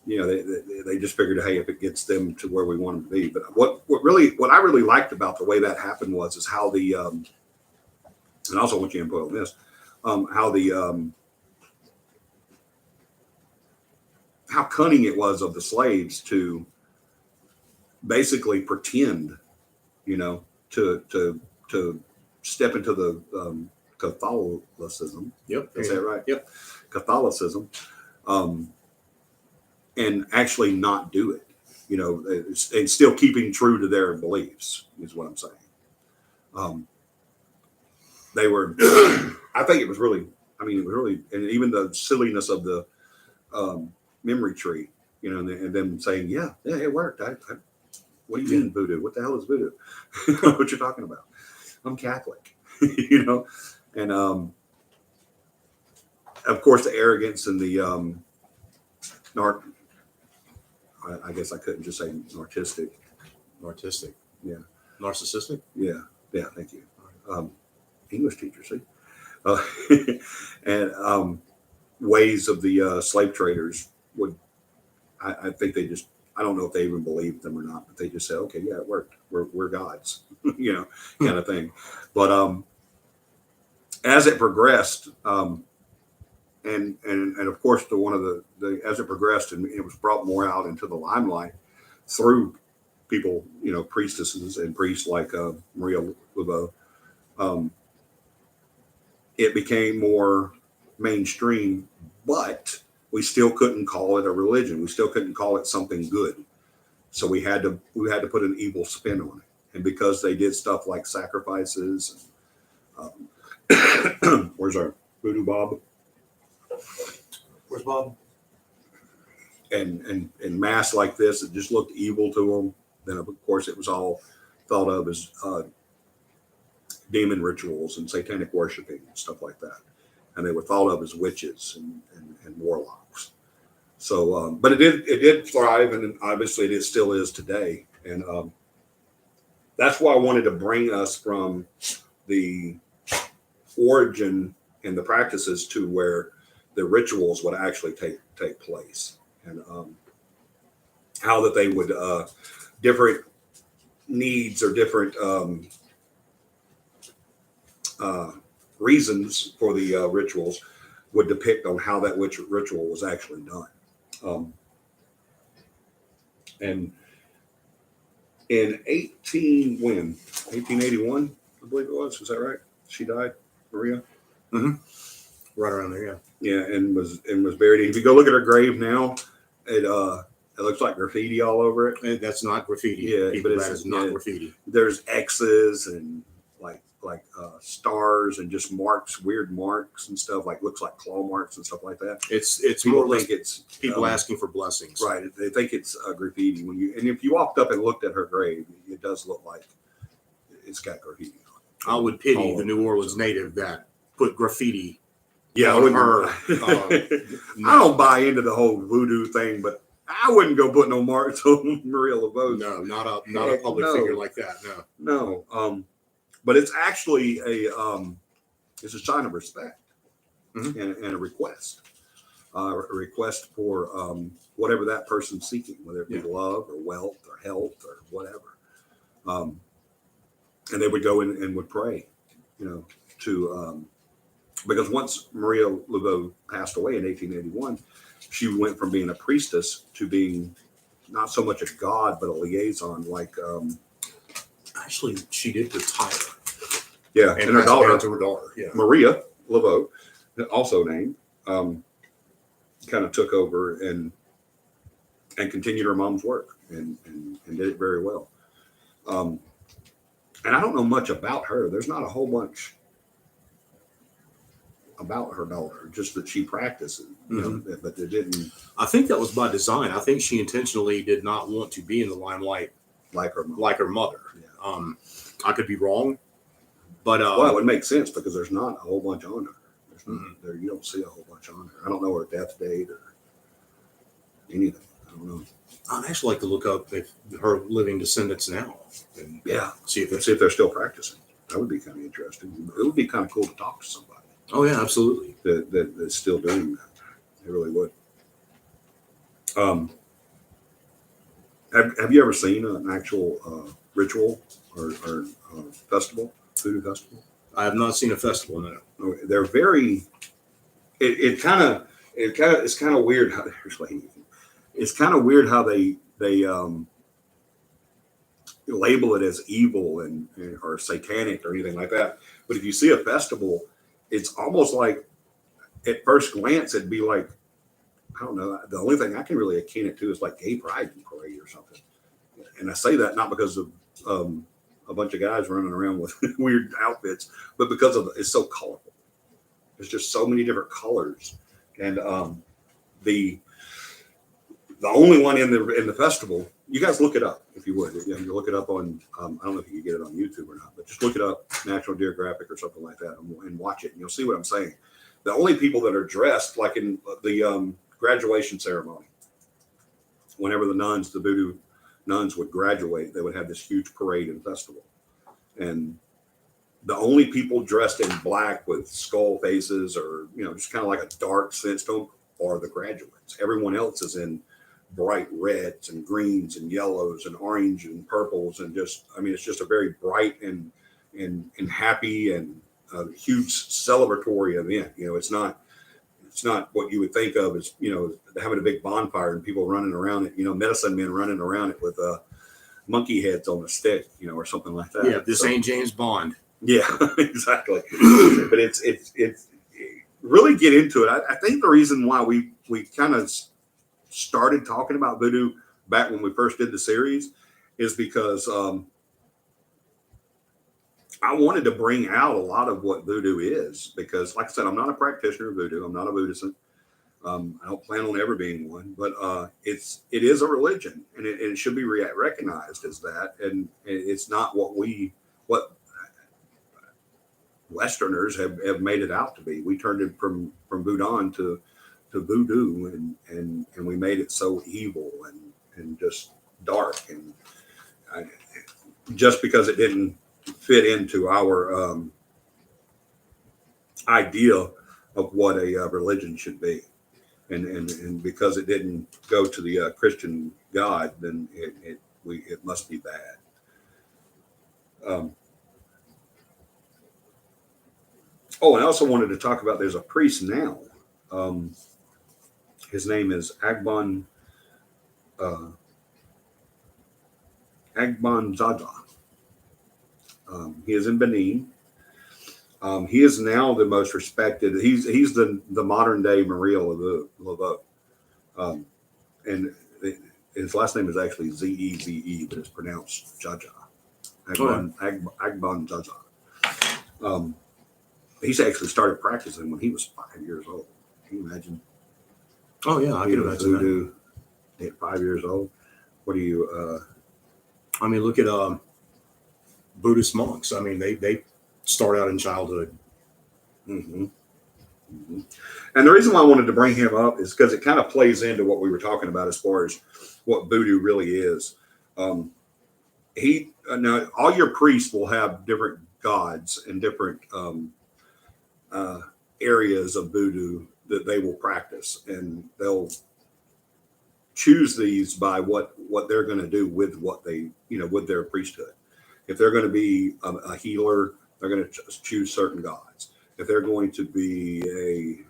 they just figured, hey, if it gets them to where we want them to be. But what I really liked about the way that happened is how the and I also want your input on this, how cunning it was of the slaves to basically pretend, to step into the Catholicism. Yep. Is that right? Yep. Catholicism, and actually not do it, and still keeping true to their beliefs is what I'm saying. They were, I think it was really, and even the silliness of the memory tree, and them saying, yeah, it worked. What do you mean voodoo? What the hell is voodoo? What you're talking about? I'm Catholic, and of course the arrogance and the I guess I couldn't just say narcissistic. Yeah. Narcissistic? Yeah. Thank you. English teacher, see? And ways of the slave traders would, I think they just, I don't know if they even believed them or not, but they just said, okay, yeah, it worked. We're gods, kind of thing. But as it progressed, and of course, as it progressed and it was brought more out into the limelight through people, priestesses and priests like Maria Laveau, it became more mainstream, but we still couldn't call it a religion. We still couldn't call it something good. So we had to put an evil spin on it. And because they did stuff like sacrifices, where's our Voodoo Bob? Where's Bob? And mass like this, it just looked evil to them. Then of course it was all thought of as demon rituals and satanic worshiping and stuff like that. And they were thought of as witches and warlocks. So, but it did thrive, and obviously it still is today. And that's why I wanted to bring us from the origin and the practices to where the rituals would actually take place, and how that they would different needs or different reasons for the rituals would depict on how that ritual was actually done. And in 1881, I believe it was that right? She died, Maria? Mm-hmm. Right around there, yeah. Yeah, and was buried. If you go look at her grave now, it looks like graffiti all over it. And that's not graffiti. Yeah, People, but that is not graffiti. There's X's and like stars and just marks, weird marks and stuff, like looks like claw marks and stuff like that. It's People more think it's people asking for blessings. right. They think it's graffiti and if you walked up and looked at her grave, it does look like it's got graffiti on it. I would pity the New Orleans native that put graffiti. Yeah, on her. I don't buy into the whole voodoo thing, but I wouldn't go put no marks on Maria Laveau. No, not a public figure like that. No. But it's actually it's a sign of respect, mm-hmm. and a request for whatever that person's seeking, whether it be love or wealth or health or whatever. And they would go in and would pray, to because once Maria Laveau passed away in 1881, she went from being a priestess to being not so much a god, but a liaison. Like, actually, she did retire. Yeah, and her daughter, Maria Laveau, also named, kind of took over and continued her mom's work and did it very well. And I don't know much about her. There's not a whole bunch about her daughter, just that she practices, but they didn't. I think that was by design. I think she intentionally did not want to be in the limelight like her mother. Yeah. I could be wrong, but well, it would make sense because there's not a whole bunch on her. There's not, there, you don't see a whole bunch on her. I don't know her death date or anything. I don't know. I'd actually like to look up her living descendants now and see if they're still practicing. That would be kind of interesting. It would be kind of cool to talk to somebody. Oh yeah, absolutely. That's still doing that. It really would. Have you ever seen an actual ritual or festival, voodoo festival? I have not seen a festival. No. Okay. They're very. It's kind of weird how it's kind of weird how they label it as evil and or satanic or anything like that. But if you see a festival, it's almost like at first glance it'd be like, I don't know. The only thing I can really akin it to is like gay pride parade or something. And I say that not because of a bunch of guys running around with weird outfits, but because of it's so colorful. There's just so many different colors, and the only one in the festival. You guys look it up if you would. You look it up on. I don't know if you can get it on YouTube or not, but just look it up, National Geographic or something like that, and watch it, and you'll see what I'm saying. The only people that are dressed like in the graduation ceremony, whenever the voodoo nuns would graduate, they would have this huge parade and festival. And the only people dressed in black with skull faces or, just kind of like a dark sense to them are the graduates. Everyone else is in bright reds and greens and yellows and orange and purples. And it's just a very bright and happy and huge celebratory event. It's not what you would think of as, having a big bonfire and people running around it, medicine men running around it with monkey heads on a stick, or something like that. Yeah, this ain't James Bond. Yeah, exactly. But it's really get into it. I think the reason why we kind of started talking about voodoo back when we first did the series is because I wanted to bring out a lot of what voodoo is, because like I said, I'm not a practitioner of voodoo. I'm not a Buddhist. I don't plan on ever being one, but it is a religion, and it should be recognized as that. And it's not what Westerners have made it out to be. We turned it from voodoo to voodoo, and we made it so evil and just dark, and just because it didn't fit into our idea of what a religion should be, and because it didn't go to the Christian God, then it must be bad. And I also wanted to talk about, there's a priest now. His name is Agbon Zaza. He is in Benin. He is now the most respected. He's the modern day Maria Laveau. And his last name is actually Zeze, but it's pronounced Jaja. Agbon Zaza. He's actually started practicing when he was 5 years old. Can you imagine? Oh yeah, I can imagine voodoo at 5 years old. What do you? I mean, look at Buddhist monks. I mean, they start out in childhood. Mm-hmm. Mm-hmm. And the reason why I wanted to bring him up is because it kind of plays into what we were talking about as far as what voodoo really is. Now all your priests will have different gods and different areas of voodoo that they will practice, and they'll choose these by what they're going to do with what they, with their priesthood. If they're going to be a healer, they're going to choose certain gods. If they're going to be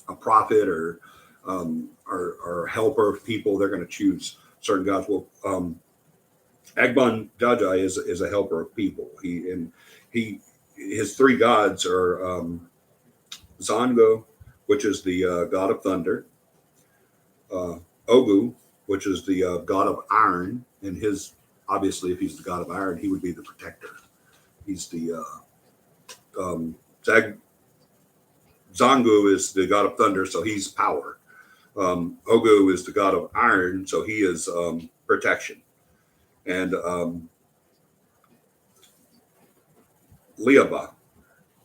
a prophet or helper of people, they're going to choose certain gods. Well, Agbon Jaja is a helper of people. His three gods are Zango, which is the god of thunder, Ogu, which is the god of iron, and obviously, if he's the god of iron, he would be the protector. He's the Zangu is the god of thunder, so he's power. Ogu is the god of iron, so he is protection. And Liaba,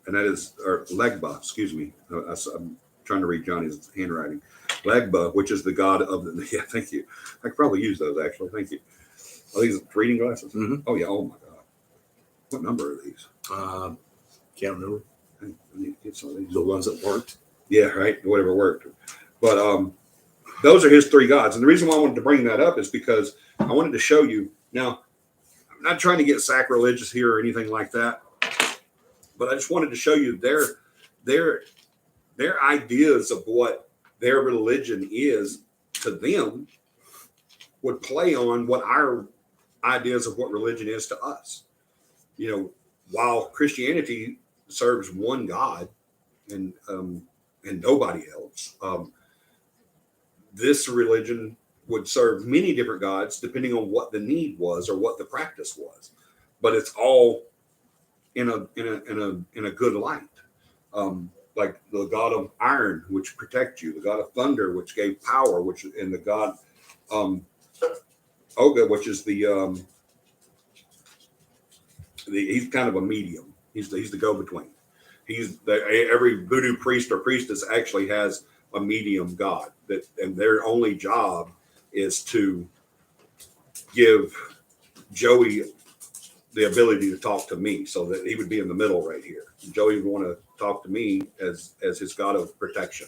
and that is, or Legba, excuse me. I'm trying to read Johnny's handwriting. Legba, which is the god of the, yeah, thank you. I could probably use those actually. Thank you. Are these reading glasses? Mm-hmm. Oh yeah. Oh my God. What number are these? Can't remember. I need to get some of these. The ones that worked. Yeah, right. Whatever worked. But those are his three gods. And the reason why I wanted to bring that up is because I wanted to show you. Now, I'm not trying to get sacrilegious here or anything like that, but I just wanted to show you their ideas of what their religion is to them would play on what our ideas of what religion is to us. While Christianity serves one God and nobody else, this religion would serve many different gods depending on what the need was or what the practice was, but it's all in a good light. Like the god of iron, which protects you, the god of thunder, which gave power, and the god Oga, which is he's kind of a medium. He's the go-between. Every voodoo priest or priestess actually has a medium god and their only job is to give Joey the ability to talk to me, so that he would be in the middle right here. Joey would want to talk to me as his god of protection.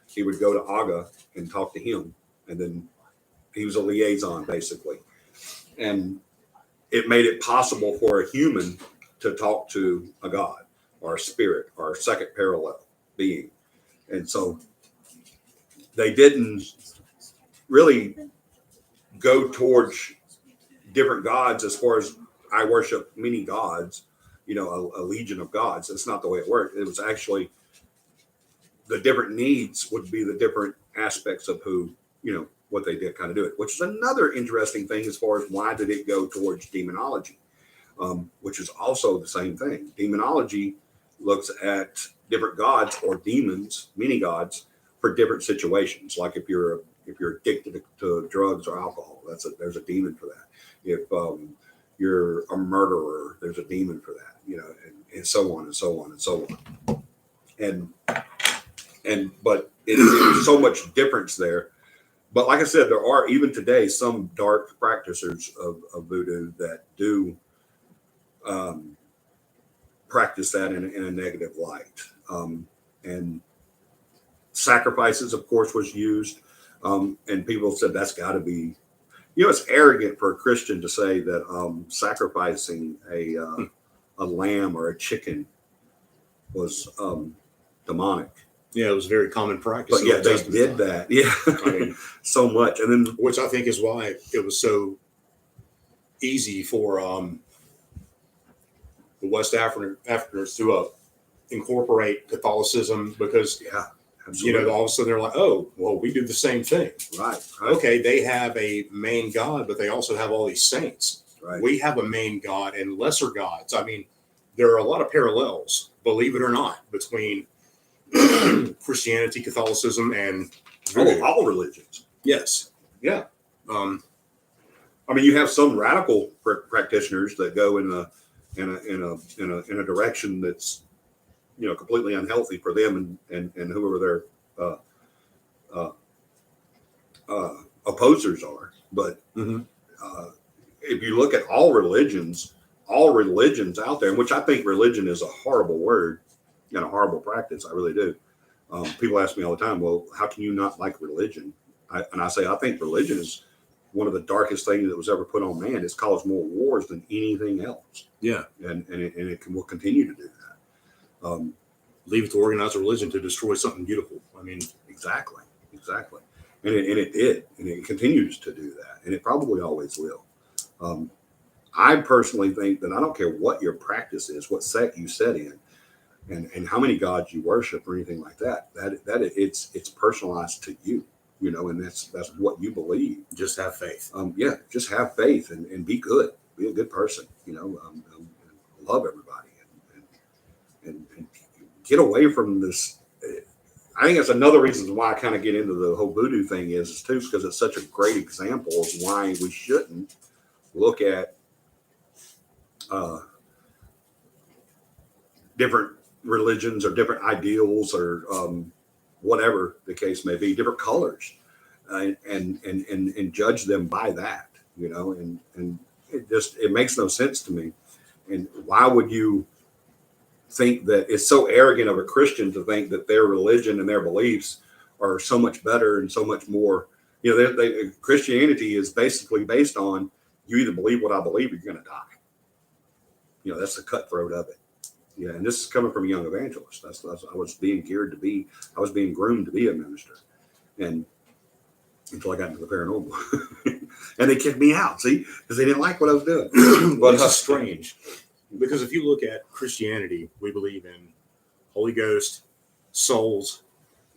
He would go to Aga and talk to him, and then he was a liaison basically. And it made it possible for a human to talk to a god or a spirit or a second parallel being. And so they didn't really go towards different gods as far as I worship many gods, a legion of gods. That's not the way it worked. It was actually the different needs would be the different aspects of who, what they did kind of do it, which is another interesting thing as far as why did it go towards demonology, which is also the same thing. Demonology looks at different gods or demons, many gods, for different situations. Like if you're addicted to drugs or alcohol, there's a demon for that. If you're a murderer, there's a demon for that, and so on and so on and so on. But there's so much difference there. But like I said, there are even today some dark practitioners of voodoo that do practice that in a negative light. And sacrifices, of course, was used. And people said that's got to be, it's arrogant for a Christian to say that sacrificing a lamb or a chicken was demonic. Yeah, it was very common practice. But yeah, they did that. Yeah, I mean, so much, and then which I think is why it was so easy for the West Africans to incorporate Catholicism, because absolutely. all of a sudden they're like, oh, well, we do the same thing. Right. Okay, they have a main god, but they also have all these saints. Right. We have a main god and lesser gods. I mean, there are a lot of parallels, believe it or not, between Christianity, Catholicism, and all religions. Yes. Yeah. I mean, you have some radical practitioners that go in a direction that's completely unhealthy for them and whoever their opposers are. But if you look at all religions out there, which I think religion is a horrible word and a horrible practice, I really do. People ask me all the time, well, how can you not like religion? And I say, I think religion is one of the darkest things that was ever put on man. It's caused more wars than anything else. Yeah. And it will continue to do that. Leave it to organize a religion to destroy something beautiful. I mean, exactly. And it did, and it continues to do that, and it probably always will. I personally think that I don't care what your practice is, what sect you set in, and how many gods you worship or anything like that. That it's personalized to you, and that's what you believe. Just have faith. Just have faith and be good. Be a good person. Love everybody and get away from this. I think that's another reason why I kind of get into the whole voodoo thing is too, because it's such a great example of why we shouldn't look at different religions or different ideals or whatever the case may be, different colors, and judge them by that, and it makes no sense to me. And why would you think that it's so arrogant of a Christian to think that their religion and their beliefs are so much better and so much more? Christianity is basically based on you either believe what I believe or you're going to die. That's the cutthroat of it. Yeah, and this is coming from a young evangelist. That's I was being groomed to be a minister, and until I got into the paranormal, and they kicked me out. See, because they didn't like what I was doing. But it's strange, because if you look at Christianity, we believe in Holy Ghost, souls,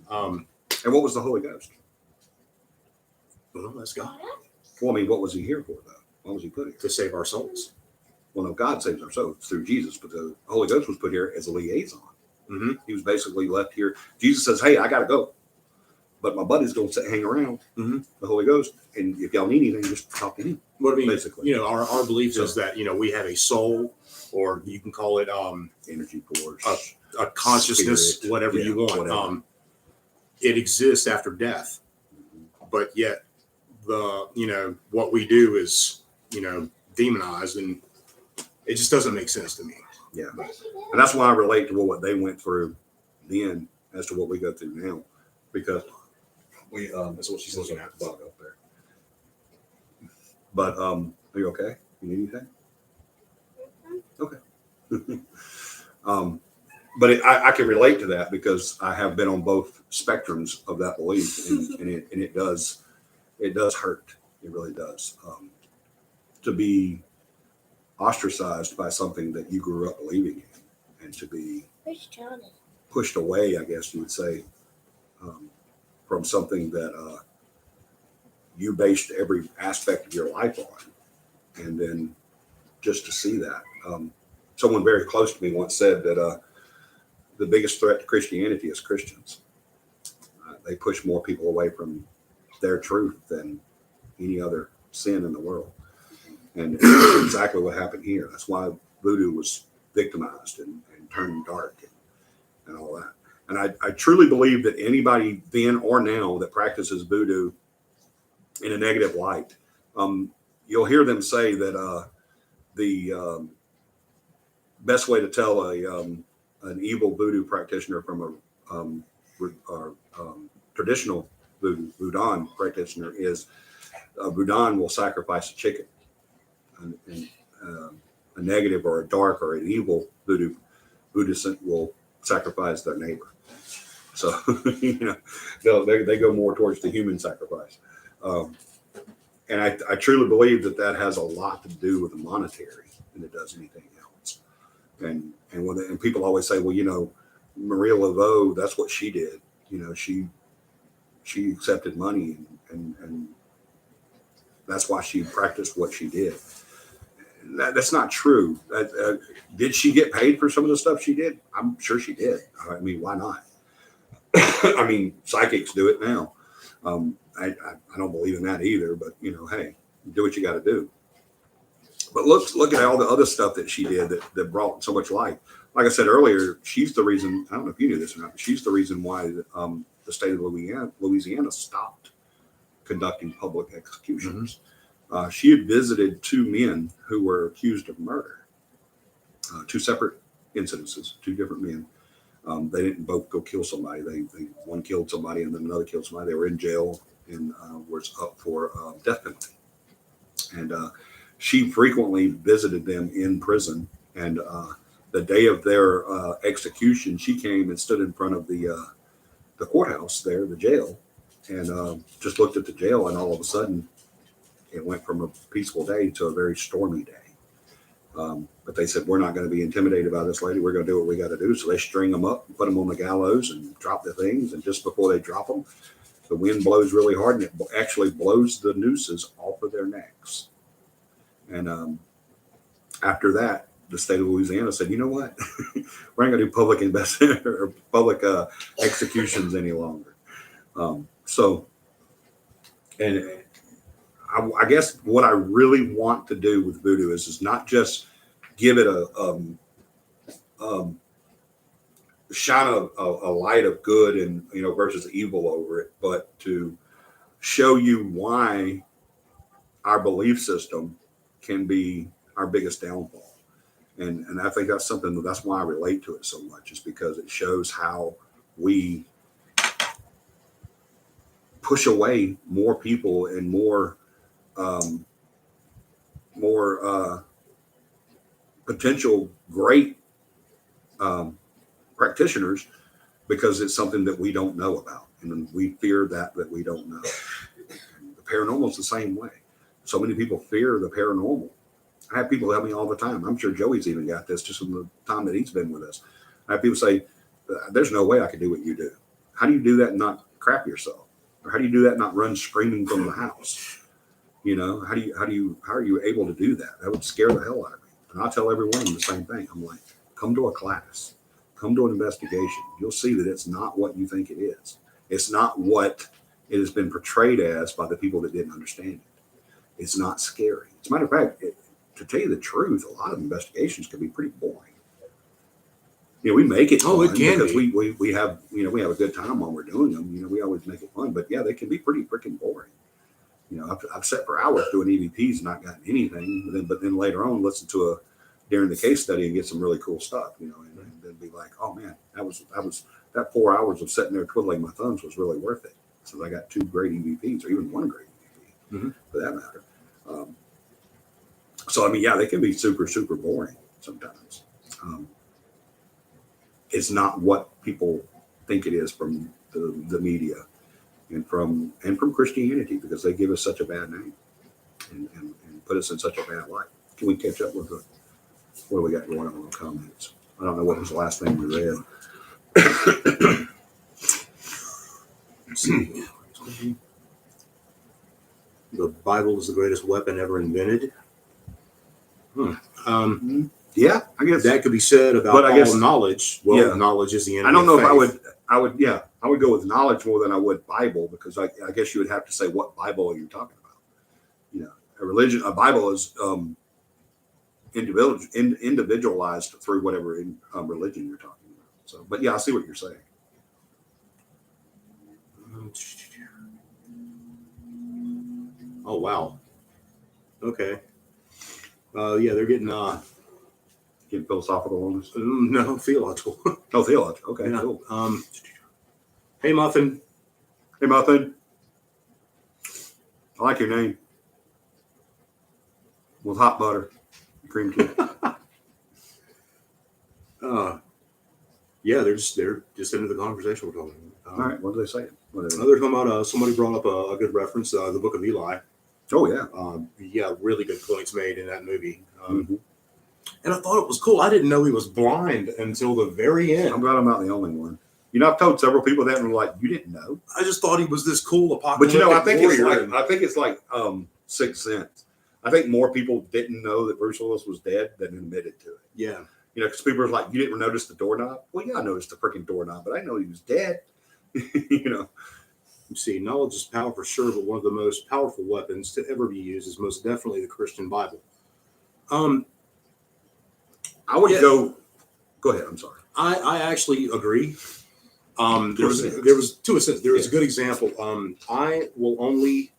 and what was the Holy Ghost? Well, that's God. Well, I mean, what was he here for, though? Why was he put here? To save our souls. Well, no, God saves our souls through Jesus, but the Holy Ghost was put here as a liaison. Mm-hmm. He was basically left here. Jesus says, hey, I got to go, but my buddy's going to hang around, the Holy Ghost, and if y'all need anything, just talk to him. What I mean, basically. Our belief is that, we have a soul, or you can call it energy force, a consciousness, spirit, whatever you want. Whatever. It exists after death, but yet what we do is, demonized, and it just doesn't make sense to me. Yeah. And that's why I relate to what they went through then as to what we go through now, because we, that's what she's looking at the bug up there. But, are you okay? You need anything? Okay. But I can relate to that because I have been on both spectrums of that belief, and it does hurt. It really does. To be ostracized by something that you grew up believing in, and to be pushed away, I guess you would say, from something that you based every aspect of your life on, and then just to see that. Someone very close to me once said that the biggest threat to Christianity is Christians. They push more people away from their truth than any other sin in the world. And that's exactly what happened here. That's why voodoo was victimized and turned dark and all that. And I truly believe that anybody then or now that practices voodoo in a negative light, you'll hear them say that the best way to tell an evil voodoo practitioner from a traditional voodoo practitioner is a voodoo will sacrifice a chicken. And a negative or a dark or an evil Buddhist will sacrifice their neighbor. So, they go more towards the human sacrifice. And I truly believe that has a lot to do with the monetary than it does anything else. And people always say, well, Maria Laveau, that's what she did. She accepted money and that's why she practiced what she did. That's not true. Did she get paid for some of the stuff she did? I'm sure she did. I mean, why not? I mean, psychics do it now. I don't believe in that either, but hey, do what you got to do. But look at all the other stuff that she did that brought so much light. Like I said earlier, she's the reason. I don't know if you knew this or not. But she's the reason why the state of Louisiana stopped conducting public executions. She had visited two men who were accused of murder, two separate incidences, two different men. They didn't both go kill somebody. One killed somebody and then another killed somebody. They were in jail and was up for death penalty. And she frequently visited them in prison. And the day of their execution, she came and stood in front of the courthouse there, the jail, and just looked at the jail. And all of a sudden, it went from a peaceful day to a very stormy day. But they said, we're not going to be intimidated by this lady. We're going to do what we got to do. So they string them up, put them on the gallows and drop the things. And just before they drop them, the wind blows really hard and it actually blows the nooses off of their necks. And after that, the state of Louisiana said, you know what? We're not going to do public executions any longer. And I guess what I really want to do with voodoo is not just give it shine a light of good and versus evil over it, but to show you why our belief system can be our biggest downfall. And I think that's that's why I relate to it so much, is because it shows how we push away more people and more potential great practitioners because it's something that we don't know about, and we fear that we don't know. And the paranormal is the same way. So many people fear the paranormal. I have people tell me all the time. I'm sure Joey's even got this just from the time that he's been with us. I have people say, "There's no way I could do what you do. How do you do that and not crap yourself? Or how do you do that and not run screaming from the house? How are you able to do that? That would scare the hell out of me." And I tell everyone the same thing. I'm like, come to a class, come to an investigation. You'll see that it's not what you think it is. It's not what it has been portrayed as by the people that didn't understand it. It's not scary. As a matter of fact, to tell you the truth, a lot of investigations can be pretty boring. We make it fun because we have a good time while we're doing them. We always make it fun, but yeah, they can be pretty freaking boring. I've sat for hours doing EVPs and not gotten anything, but then later on listen to during the case study and get some really cool stuff, and then be like, oh man, that 4 hours of sitting there twiddling my thumbs was really worth it. So I got 2 great EVPs or even 1 great EVP for that matter. They can be super, super boring sometimes. It's not what people think it is from the media and from Christianity, because they give us such a bad name. and put us in such a bad light. Can we catch up with what do we got going on in comments? I don't know what was the last thing we read. Let's see. The Bible is the greatest weapon ever invented. Yeah, I guess That could be said about But I guess- all knowledge. Well, yeah. knowledge is the enemy. I don't know of if faith. I would go with knowledge more than I would Bible, because I guess you would have to say what Bible are you talking about. You know, a Bible is individualized through whatever religion you're talking about. So, but yeah, I see what you're saying. Oh wow. Okay. Yeah, they're getting Getting philosophical on this. no theological. Oh, theological. Okay, Yeah. cool. Hey Muffin. Hey, Muffin. I like your name. With hot butter, cream cheese. Yeah, they're just into the conversation we're talking about. All right, what are they saying? What are they- They're talking about somebody brought up a good reference, the Book of Eli. Oh yeah. Yeah, really good points made in that movie. Mhm. And I thought it was cool. I didn't know he was blind until the very I'm end. glad I'm not the only one. You know, I've told several people that and they're like, you didn't know. I just thought he was this cool But apocalyptic you know, I think warrior. it's like Sixth Sense. I think more people didn't know that Bruce Willis was dead than admitted to it. Yeah. You know, because people are like, you didn't notice the doorknob? Well, yeah, I noticed the freaking doorknob, but I know he was dead. You know. You see, knowledge is power for sure, but one of the most powerful weapons to ever be used is most definitely the Christian Bible. I would Yeah. go ahead, I'm sorry. I actually agree. To a sense. There was Yeah. a good example. I will only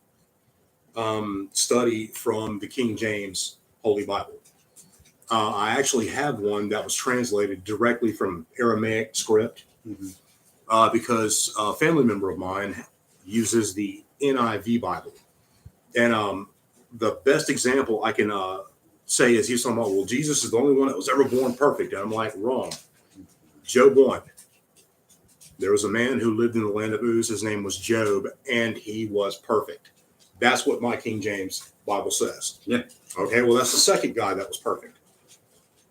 study from the King James Holy Bible. I actually have one that was translated directly from Aramaic script because a family member of mine uses the NIV Bible. And the best example I can say is he's talking about, well, Jesus is the only one that was ever born perfect. And I'm like, wrong. Job 1. There was a man who lived in the land of Uz. His name was Job, and he was perfect. That's what my King James Bible says. Yeah. Okay, well, that's the second guy that was perfect.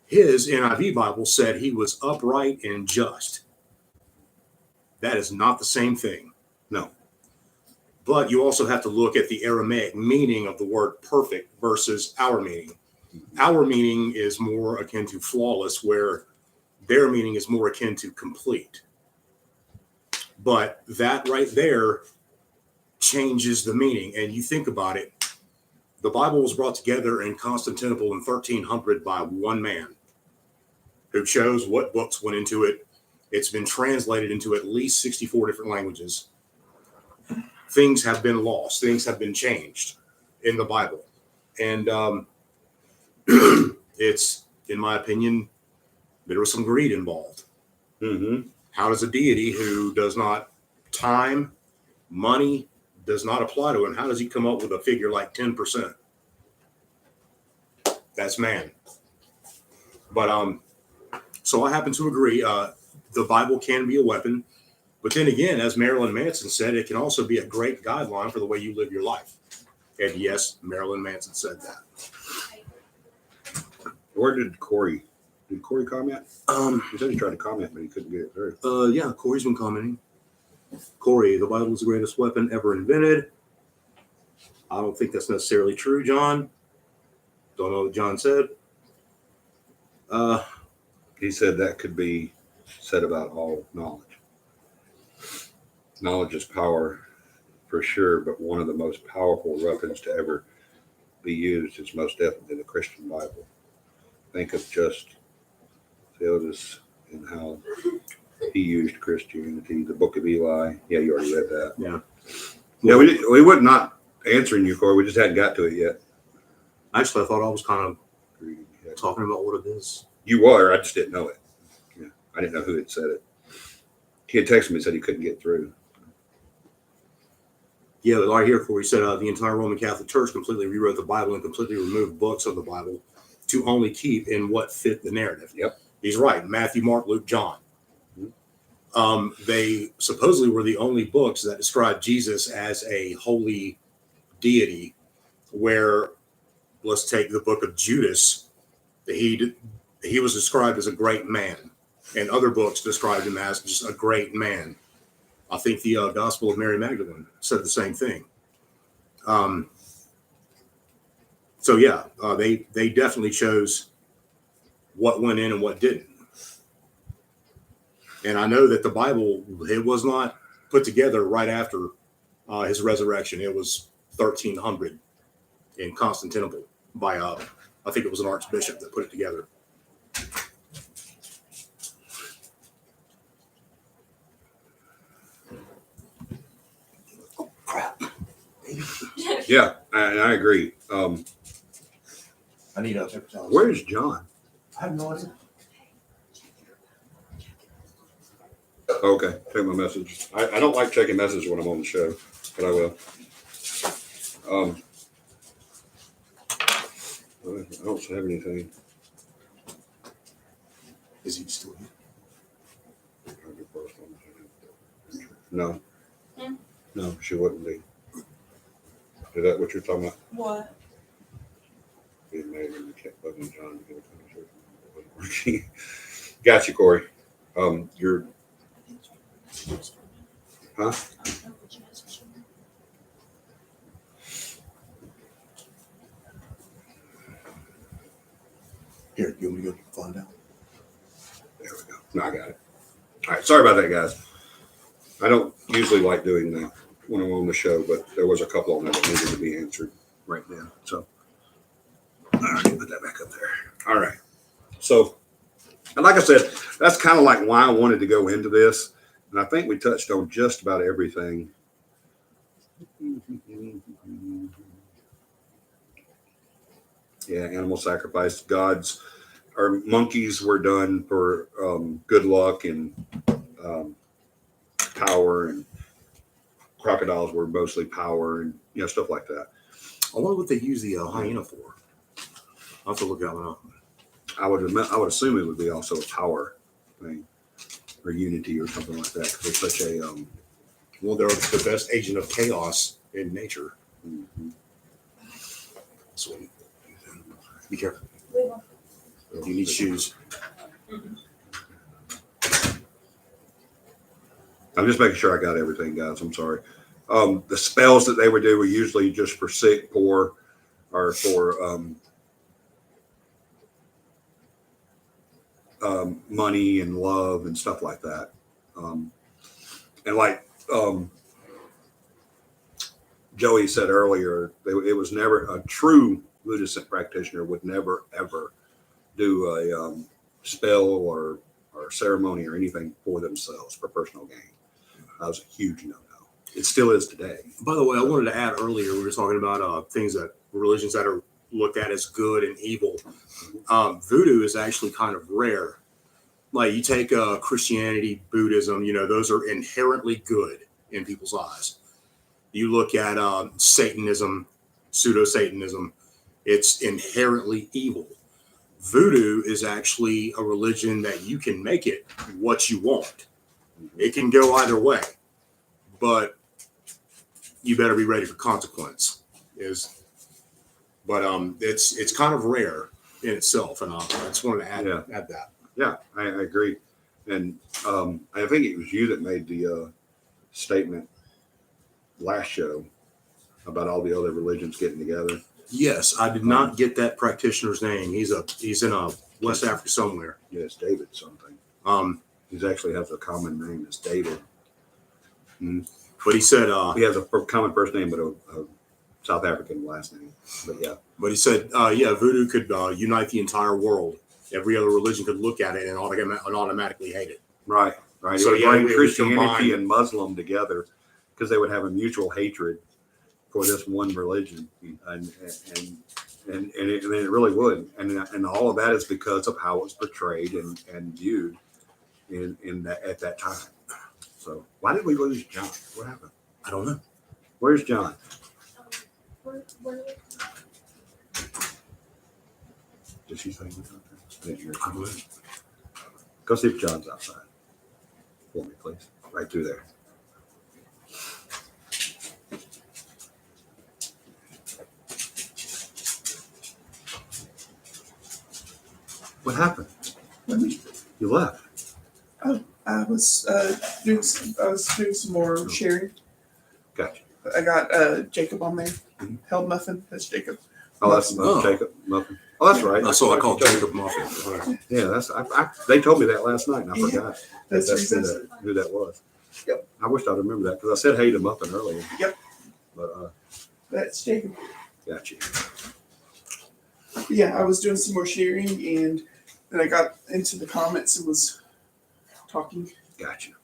His NIV Bible said he was upright and just. That is not the same thing. No. But you also have to look at the Aramaic meaning of the word perfect versus our meaning. Our meaning is more akin to flawless, where their meaning is more akin to complete. But that right there changes the meaning. And you think about it, the Bible was brought together in Constantinople in 1300 by one man who chose what books went into it. It's been translated into at least 64 different languages. Things have been lost. Things have been changed in the Bible. And it's, in my opinion, there was some greed involved. Mm-hmm. How does a deity who does not time, money, does not apply to him, how does he come up with a figure like 10%? That's man. But so I happen to agree. The Bible can be a weapon, but then again, as Marilyn Manson said, it can also be a great guideline for the way you live your life. And yes, Marilyn Manson said that. Where did Corey comment? He said he tried to comment, but he couldn't get it through. Yeah, Corey's been commenting. Corey, the Bible is the greatest weapon ever invented. I don't think that's necessarily true, John. Don't know what John said. He said that could be said about all knowledge. Knowledge is power for sure, but one of the most powerful weapons to ever be used is most definitely the Christian Bible. Think of just Theodus and how he used Christianity, the Book of Eli. Yeah, you already read that. Yeah. Yeah, we were not answering you, Corey. We just hadn't got to it yet. Actually, I thought I was kind of talking about what it is. You were. I just didn't know it. Yeah, I didn't know who had said it. He had texted me and said he couldn't get through. Yeah, right here, Corey said the entire Roman Catholic Church completely rewrote the Bible and completely removed books of the Bible to only keep in what fit the narrative. Yep. He's right. Matthew, Mark, Luke, John. They supposedly were the only books that described Jesus as a holy deity, where let's take the book of Judas. He was described as a great man, and other books described him as just a great man. I think the Gospel of Mary Magdalene said the same thing. So yeah, they definitely chose what went in and what didn't. And I know that the Bible, it was not put together right after his resurrection. It was 1300 in Constantinople by I think it was an archbishop that put it together. Oh crap! Yeah, I agree. I need a paper towel. Where's John? I have no idea. Okay, check my message. I don't like checking messages when I'm on the show, but I will. I don't have anything. Is he still here? No. Hmm? No, she wouldn't be. Is that what you're talking about? What? Being married and the cat bugging John to get a conversation. Got you, Corey. You're. Huh? Here, you want me to go find out? There we go. No, I got it. All right. Sorry about that, guys. I don't usually like doing that when I'm on the show, but there was a couple on there that needed to be answered right then. So, all right, put that back up there. All right. So, and like I said, that's kind of like why I wanted to go into this. And I think we touched on just about everything. Yeah, animal sacrifice. Gods or monkeys were done for good luck and power, and crocodiles were mostly power and stuff like that. I wonder what they use the hyena for. I'll have to look that one up. I would assume it would be also a power thing or unity or something like that, because they're such a Well, they're the best agent of chaos in nature. mhm. So be careful. We will. You need shoes. I'm just making sure I got everything, guys. I'm sorry. The spells that they would do were usually just for sick, poor, or for money and love and stuff like that. And like Joey said earlier, it was never a true Buddhist practitioner would never ever do a spell or ceremony or anything for themselves for personal gain. That was a huge no-no. It still is today. By the way, I wanted to add earlier, we were talking about things that religions that are looked at as good and evil. Voodoo is actually kind of rare. Like you take Christianity, Buddhism, those are inherently good in people's eyes. You look at Satanism, pseudo-Satanism, it's inherently evil. Voodoo is actually a religion that you can make it what you want. It can go either way, but you better be ready for consequence. But it's kind of rare in itself, and I just wanted to add that. Yeah, I agree. And I think it was you that made the statement last show about all the other religions getting together. Yes, I did not get that practitioner's name. He's in West Africa somewhere. Yeah, it's David something. He actually has a common name. It's David. But he said he has a common first name, but a South African last name. But yeah. But he said, Voodoo could unite the entire world. Every other religion could look at it and automatically hate it. Right. So it would bring it Christianity and Muslim together because they would have a mutual hatred for this one religion, and it really would, and all of that is because of how it was portrayed and viewed at that time. So why did we lose John? What happened? I don't know. Where's John? Did she say he was out there? I didn't hear her. I don't know. Go see if John's outside for me, please. Right through there. What happened? Let me. You left. I was doing some more sharing. Gotcha. I got Jacob on there. Mhm. Held Muffin. That's Jacob. Oh, that's Oh. Jacob Muffin. Oh, that's right. That's what I call Jacob Muffin. Yeah, that's. They told me that last night, and I Yeah. forgot. That's who that was. Yep. I wish I'd remember that because I said hey to Muffin earlier. Yep. But That's Jacob. got you. Yeah, I was doing some more sharing, and then I got into the comments and was talking. Got you.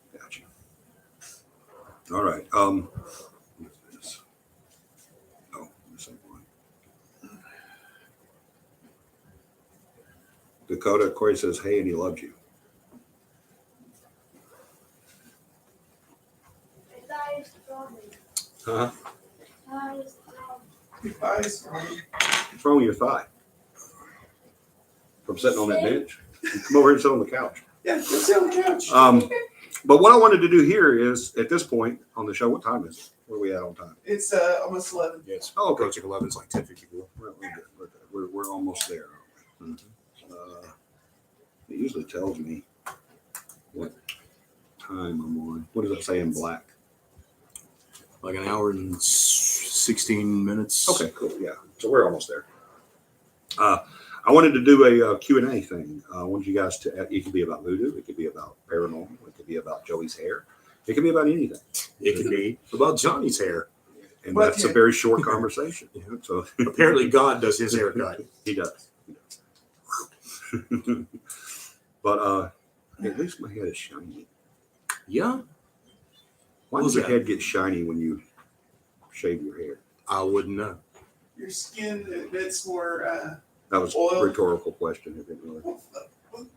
All right. What's this? Oh, this ain't one. Dakota Corey says hey, and he loves you. Huh? Big eyes. What's wrong with your thigh? From sitting on that bench? You come over here and sit on the couch. Yeah, go sit on the couch. But what I wanted to do here is, at this point on the show, what time is it? Where are we at on time? It's almost 11. Yes. Oh, okay. Approaching 11. It's like 10:54. We're almost there. Aren't we? It usually tells me what time I'm on. What does it say in black? Like an hour and 16 minutes. Okay, cool. Yeah, so we're almost there. I wanted to do a Q&A thing. I wanted you guys to, it could be about voodoo, it could be about paranormal, it could be about Joey's hair, it could be about anything. It could be about Johnny's hair. And But that's a very short conversation. Yeah. So Apparently, God does his haircut. he does. But at least my head is shiny. Yeah, Why What does was your that? head get shiny when you shave your hair? I wouldn't know. Your skin, it's more. That was Oil. a rhetorical question. I didn't really.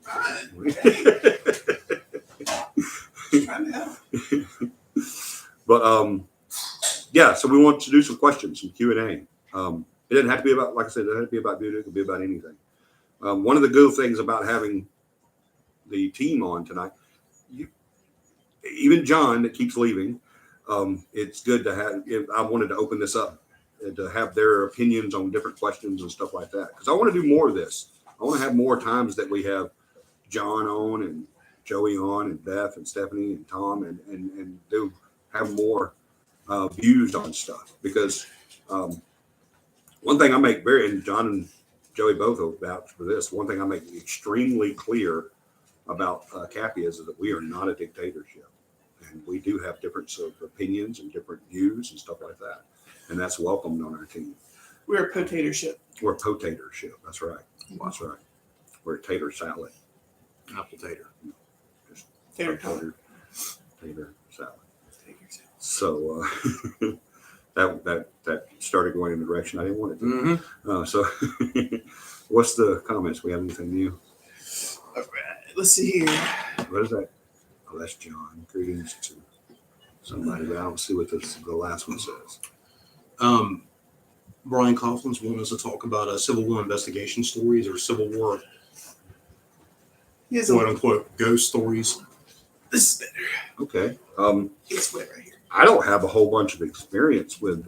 Fine. Trying to help. But yeah, so we want to do some questions, some Q&A. It doesn't have to be about, like I said, it doesn't have to be about voodoo. It could be about anything. One of the good things about having the team on tonight, even John that keeps leaving, it's good to have. I wanted to open this up and to have their opinions on different questions and stuff like that, because I want to do more of this. I want to have more times that we have John on and Joey on and Beth and Stephanie and Tom and do have more views on stuff, because one thing I make very, and John and Joey both vouch for this, one thing I make extremely clear about CAPI is that we are not a dictatorship, and we do have difference of opinions and different views and stuff like that, and that's welcomed on our team. We're a potatorship. We're a potatorship. That's right. That's right. We're a tater salad. Apple tater. Tater tot. Tater salad. Taters. So that started going in the direction I didn't want it to. Mm-hmm. So what's the comments? We have anything new? All right, let's see here. What is that? Oh, that's John. Greetings to somebody, but I don't see what the last one says. Brian Coughlin's wanting us to talk about Civil War investigation stories or Civil War He has quote a, unquote ghost stories. This is better. Okay. it's wet right here. I don't have a whole bunch of experience with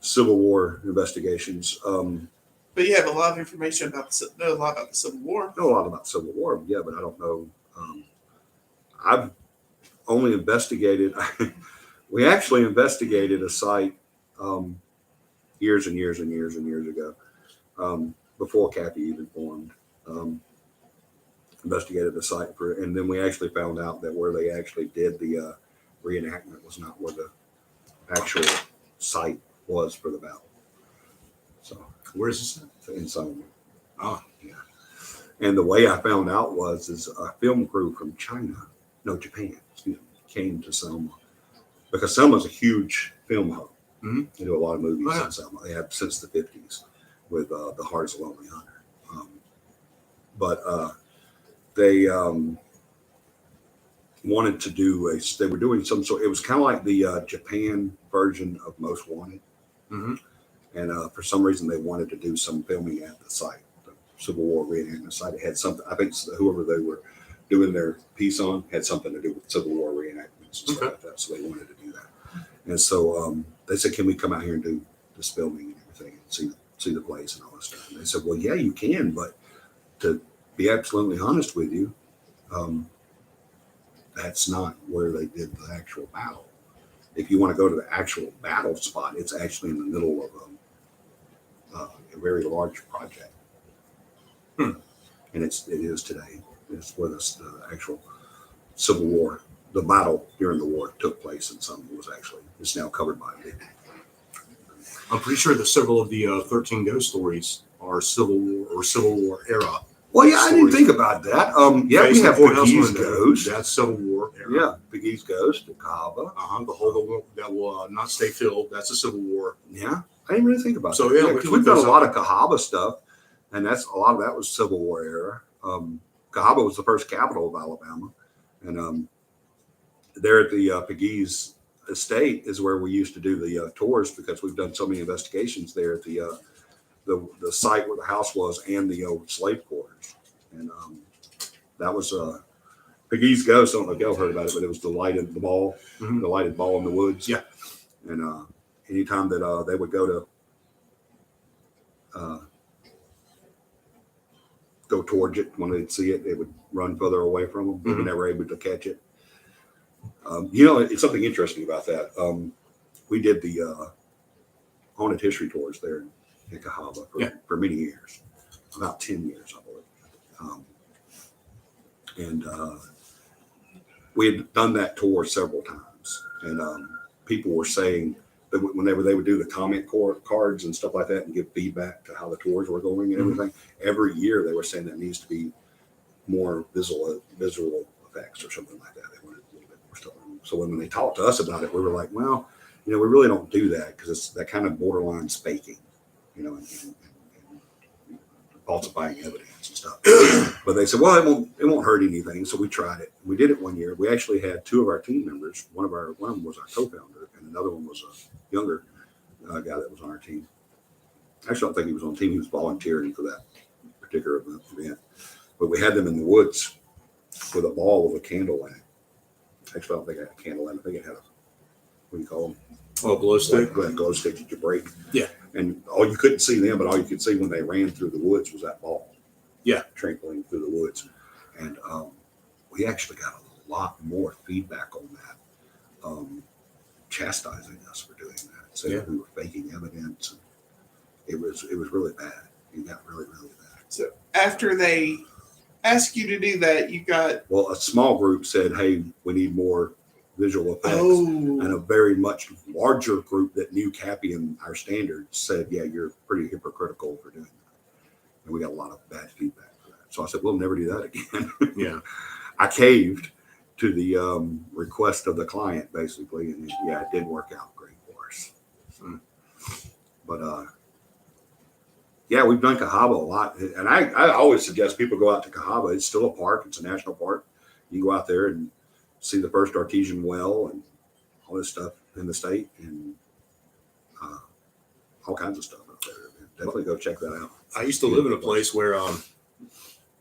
Civil War investigations. But you have a lot of information about know a lot about the Civil War. Know a lot about Civil War, yeah, but I don't know. I've only investigated. We actually investigated a site years and years and years and years ago, before CAPI even formed. Investigated the site for, and then we actually found out that where they actually did the reenactment was not where the actual site was for the battle. So Where's this? in Selma. Oh, Yeah. And the way I found out is a film crew from Japan, excuse me, came to Selma, because Selma's a huge film hub. Mhm. They do a lot of movies Oh, yeah. in Selma. They have since the 50s with The Heart of a Lonely Hunter. But they wanted to do they were doing some sort, it was kind of like the Japan version of Most Wanted. Mm-hmm. And for some reason, they wanted to do some filming at the site, the Civil War reenactment site. It had something, I think whoever they were doing their piece on had something to do with Civil War reenactments and stuff like that. So they wanted to do that. And so they said, can we come out here and do this filming and everything and see the place and all that stuff? And they said, well, yeah, you can, but to be absolutely honest with you, that's not where they did the actual battle. If you want to go to the actual battle spot, it's actually in the middle of a very large project. And it is today. It's where the actual Civil War, the battle during the war took place, and some was actually, it's now covered by it. I'm pretty sure that several of the 13 ghost stories are Civil War or Civil War era. Well, yeah, I didn't think about that. Yeah, we Based have on Courthouse Pegues Window, Ghost. That's Civil War era. Yeah, Pegues Ghost, the Cava. The hole that will not stay filled. That's a Civil War. Yeah, I didn't really think about So, that. yeah, Yeah, we because can we've look done a those lot up. of Cahaba stuff, and that's a lot of that was Civil War era. Cahaba was the first capital of Alabama, and there at the Pegues estate is where we used to do the tours, because we've done so many investigations there at the site where the house was and the old slave quarters. And that was Pegues Ghost. I don't know if y'all heard about it, but it was the lighted ball in the woods. Yeah. And anytime that they would go towards it, when they'd see it, they would run further away from them. They were never able to catch it. It's something interesting about that. We did the haunted history tours there in Cahaba for many years, about 10 years, I believe. And we had done that tour several times, and people were saying that whenever they would do the comment cards and stuff like that and give feedback to how the tours were going and everything, every year they were saying that needs to be more visual effects or something like that. They wanted a little bit more stuff. So when they talked to us about it, we were like, well, we really don't do that, because it's that kind of borderline faking, and falsifying evidence and stuff. But they said, well, it won't hurt anything. So we tried it. We did it one year. We actually had two of our team members. One of them was our co-founder, and another one was a younger guy that was on our team. Actually, I don't think he was on the team. He was volunteering for that particular event. But we had them in the woods with a ball with a candle in it. Actually, I don't think it had a candle in it. I think it had what do you call them? Oh, glow stick. Like a glow stick that you break. Yeah. And you couldn't see them, but all you could see when they ran through the woods was that ball. Yeah. Trampling through the woods. And we actually got a lot more feedback on that, chastising us for doing that. Saying we were faking evidence. And it was really bad. It got really, really bad. So after they asked you to do that, you got... Well, a small group said, hey, we need more visual effects. Oh. And a very much larger group that knew CAPI and our standards said, yeah, you're pretty hypocritical for doing that. And we got a lot of bad feedback for that. So I said, we'll never do that again. Yeah. I caved to the request of the client, basically. And it didn't work out great for us. But we've done Cahaba a lot. And I always suggest people go out to Cahaba. It's still a park. It's a national park. You can go out there and see the first artesian well and all this stuff in the state, and all kinds of stuff out there. Definitely go check that out. I used to live in a place where a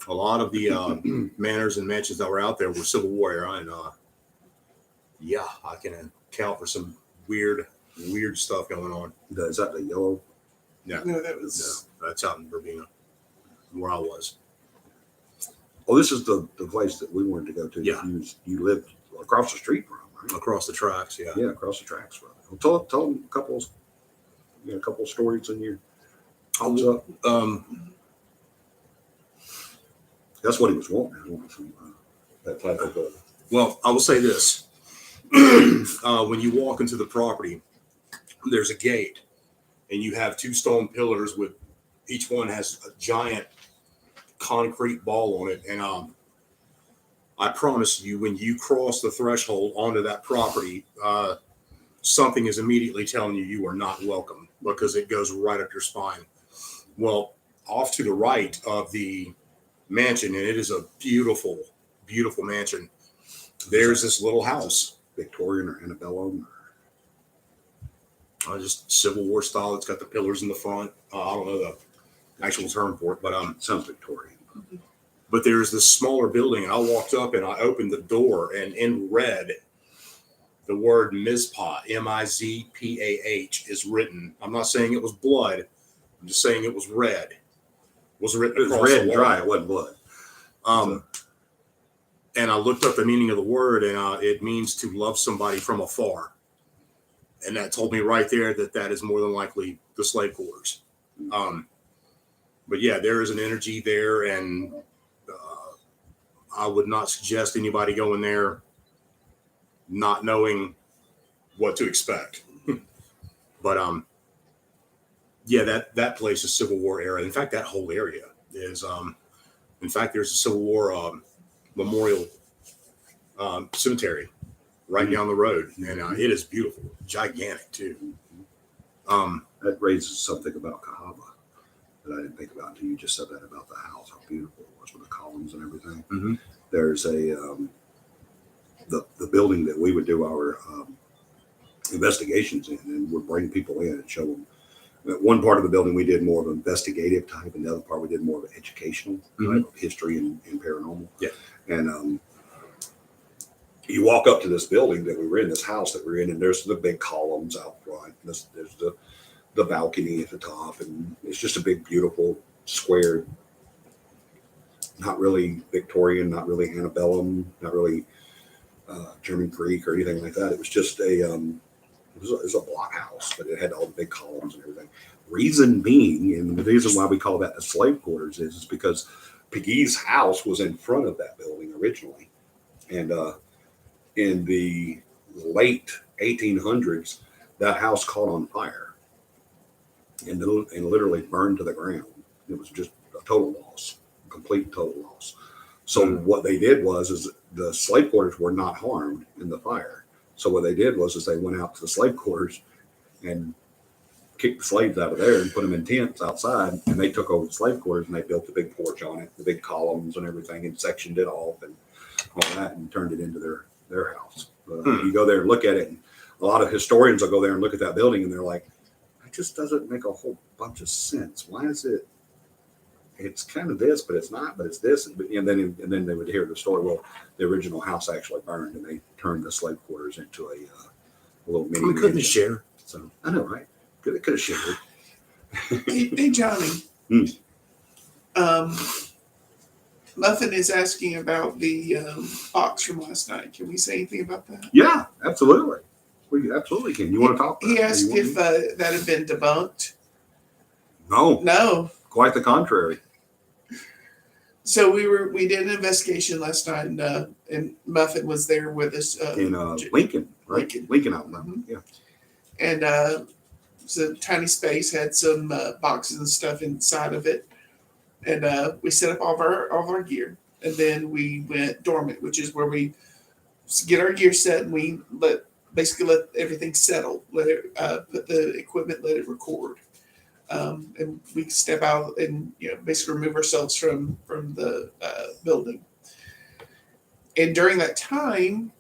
lot of the manors and mansions that were out there were Civil War era, and I can account for some weird stuff going on. Is that the yellow? Yeah. No, that was... No, that's out in Verbena, where I was. Oh, this is the place that we wanted to go to. Yeah. You lived across the street from, right? Across the tracks, yeah. Yeah, across the tracks from. Well, tell them a couple of stories in your homes up. That's what he was wanting. He wanted some, that type of. Well, I will say this: when you walk into the property, there's a gate, and you have two stone pillars with each one has a giant concrete ball on it, and I promise you, when you cross the threshold onto that property, something is immediately telling you are not welcome, because it goes right up your spine. Well, off to the right of the mansion, and it is a beautiful, beautiful mansion, there's this little house. Victorian or antebellum? Just Civil War style. It's got the pillars in the front. I don't know the actual term for it, but Sounds Victorian. But there's this smaller building, and I walked up and I opened the door, and in red, the word Mizpah, M-I-Z-P-A-H, is written. I'm not saying it was blood. I'm just saying it was red. was written It was across red the and wall. dry. It wasn't blood. And I looked up the meaning of the word, and it means to love somebody from afar. And that told me right there that is more than likely the slave quarters. But yeah, there is an energy there, and I would not suggest anybody going there not knowing what to expect. But yeah, that place is Civil War era. In fact, that whole area is in fact, there's a Civil War memorial cemetery right down the road, and it is beautiful, gigantic too. That raises something about Cahaba that I didn't think about until you just said that about the house, how beautiful it was with the columns and everything. Mm-hmm. There's a the building that we would do our investigations in, and would bring people in and show them. One part of the building we did more of an investigative type, and the other part we did more of an educational type of history and paranormal. Yeah. And you walk up to this building that we were in, this house that we're in, and there's the big columns out front. There's the balcony at the top, and it's just a big, beautiful, square, not really Victorian, not really antebellum, not really German Greek or anything like that. It was just it was a block house, but it had all the big columns and everything. Reason being, and the reason why we call that the slave quarters is because Pegue's house was in front of that building originally. And in the late 1800s, that house caught on fire and literally burned to the ground. It was just a total loss, a complete total loss. So what they did was the slave quarters were not harmed in the fire. So what they did was they went out to the slave quarters and kicked the slaves out of there and put them in tents outside, and they took over the slave quarters and they built a big porch on it, the big columns and everything, and sectioned it off and all that and turned it into their house. You go there and look at it, and a lot of historians will go there and look at that building and they're like, it just doesn't make a whole bunch of sense. Why is it? It's kind of this, but it's not, but it's this. And then they would hear the story. Well, the original house actually burned, and they turned the slave quarters into a little mini. We couldn't share. So I know, right? Could have shared. Hey, Johnny. Muffin is asking about the box from last night. Can we say anything about that? Yeah, absolutely. We absolutely can. You want to talk? He asked if that had been debunked. No, No. quite the contrary. So we did an investigation last night, and Muffin was there with us. In Lincoln, right? Lincoln, Alabama. Mhm. Yeah. And it's a tiny space, had some boxes and stuff inside of it, and we set up all of our gear, and then we went dormant, which is where we get our gear set, and we let everything settle, let it put the equipment, let it record. And we step out and basically remove ourselves from the building. And during that time,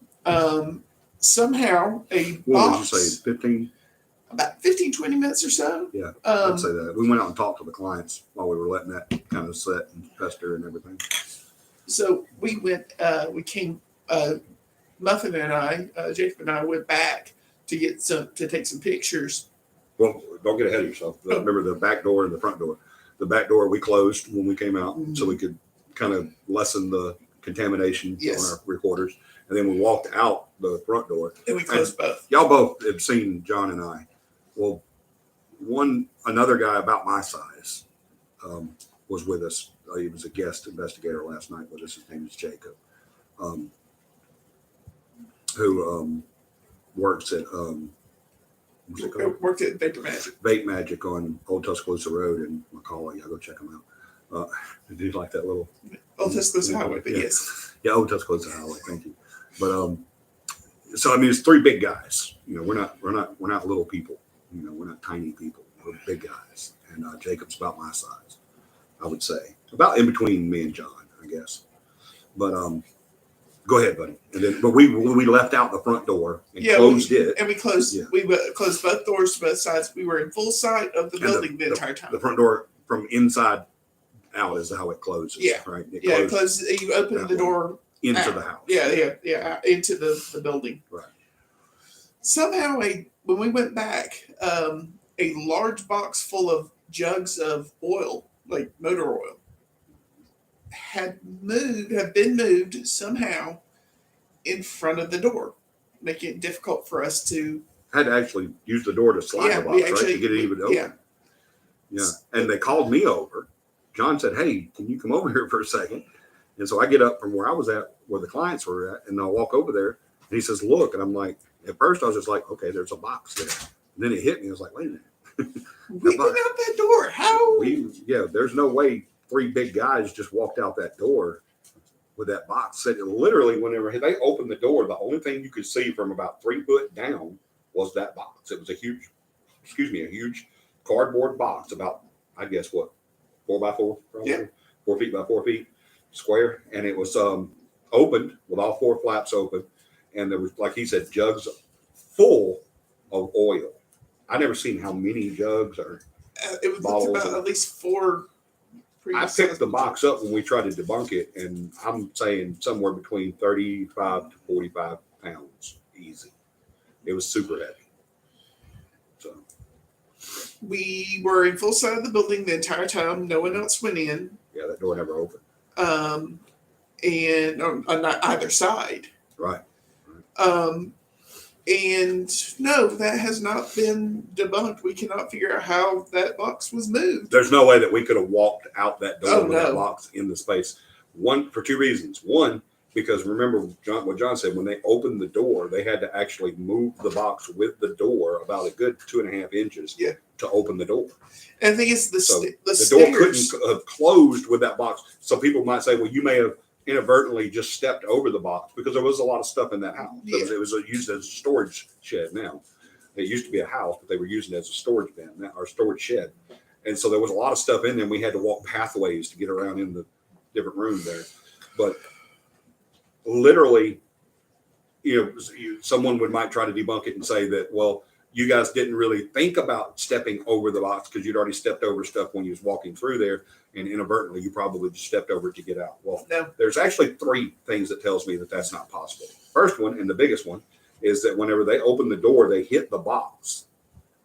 somehow a What box, would you say? 15? about 15, 20 minutes or so. Yeah, I'd say that. We went out and talked to the clients while we were letting that kind of set and fester and everything. So we went. We came. Muffin and I, Jacob and I, went back to take some pictures. Well, don't get ahead of yourself. Remember the back door and the front door. The back door we closed when we came out, so we could kind of lessen the contamination on our recorders. And then we walked out the front door. And we closed both. Y'all both have seen John and I. Well, another guy about my size was with us. He was a guest investigator last night with us. His name is Jacob, who works at Worked at Vapor Magic. Vape Magic on Old Tuscaloosa Road in McCalla. Y'all go check him out. Do you like that little Old Tuscaloosa Highway, but yes. Yeah, Old Tuscaloosa Highway. Thank you. But so I mean, it's three big guys. We're not little people. We're not tiny people. We're big guys. And Jacob's about my size, I would say, about in between me and John, I guess. But go ahead, buddy. And then, but we left out the front door and closed it. And we closed. Yeah. We closed both doors to both sides. We were in full sight of the building the entire time. The front door from inside out is how it closes. Yeah. Right. It closes. You open the door into out. the house. Yeah, into the building. Right. Somehow, when we went back, a large box full of jugs of oil like motor oil, have been moved somehow in front of the door, making it difficult for us to. Had to actually use the door to slide the box, right, to get it even open. Yeah. And they called me over. John said, "Hey, can you come over here for a second?" And so I get up from where I was at, where the clients were at, and I walk over there. And he says, "Look," and I'm like, at first I was just like, "Okay, there's a box there." And then it hit me. I was like, "Wait a minute." We went out that door. How? There's no way 3 big guys just walked out that door with that box. Said literally, whenever they opened the door, the only thing you could see from about 3 foot down was that box. It was a huge cardboard box, about, I guess, what, 4 by 4, probably? Yeah. 4 feet by 4 feet square, and it was opened with all 4 flaps open, and there was, like he said, jugs full of oil. I never seen how many jugs or It was bottles about at least 4. I picked the box up when we tried to debunk it, and I'm saying somewhere between 35 to 45 pounds, easy. It was super heavy. So We were in full sight of the building the entire time. No one else went in. yeah, that door never opened. And on either side. Right. And no, that has not been debunked. We cannot figure out how that box was moved. There's no way that we could have walked out that door with that no. box in the space. One, for 2 reasons. One, because remember what John said, when they opened the door, they had to actually move the box with the door about a good 2.5 inches to open the door. And the thing is, the door stairs couldn't have closed with that box. So people might say, well, you may have inadvertently just stepped over the box, because there was a lot of stuff in that house. It was used as a storage shed now. It used to be a house, but they were using it as a storage bin or storage shed. And so there was a lot of stuff in there, and we had to walk pathways to get around in the different rooms there. But literally, someone might try to debunk it and say that, well, you guys didn't really think about stepping over the box because you'd already stepped over stuff when you was walking through there, and inadvertently you probably just stepped over it to get out. Well, No. There's actually 3 things that tells me that that's not possible. First one, and the biggest one, is that whenever they opened the door, they hit the box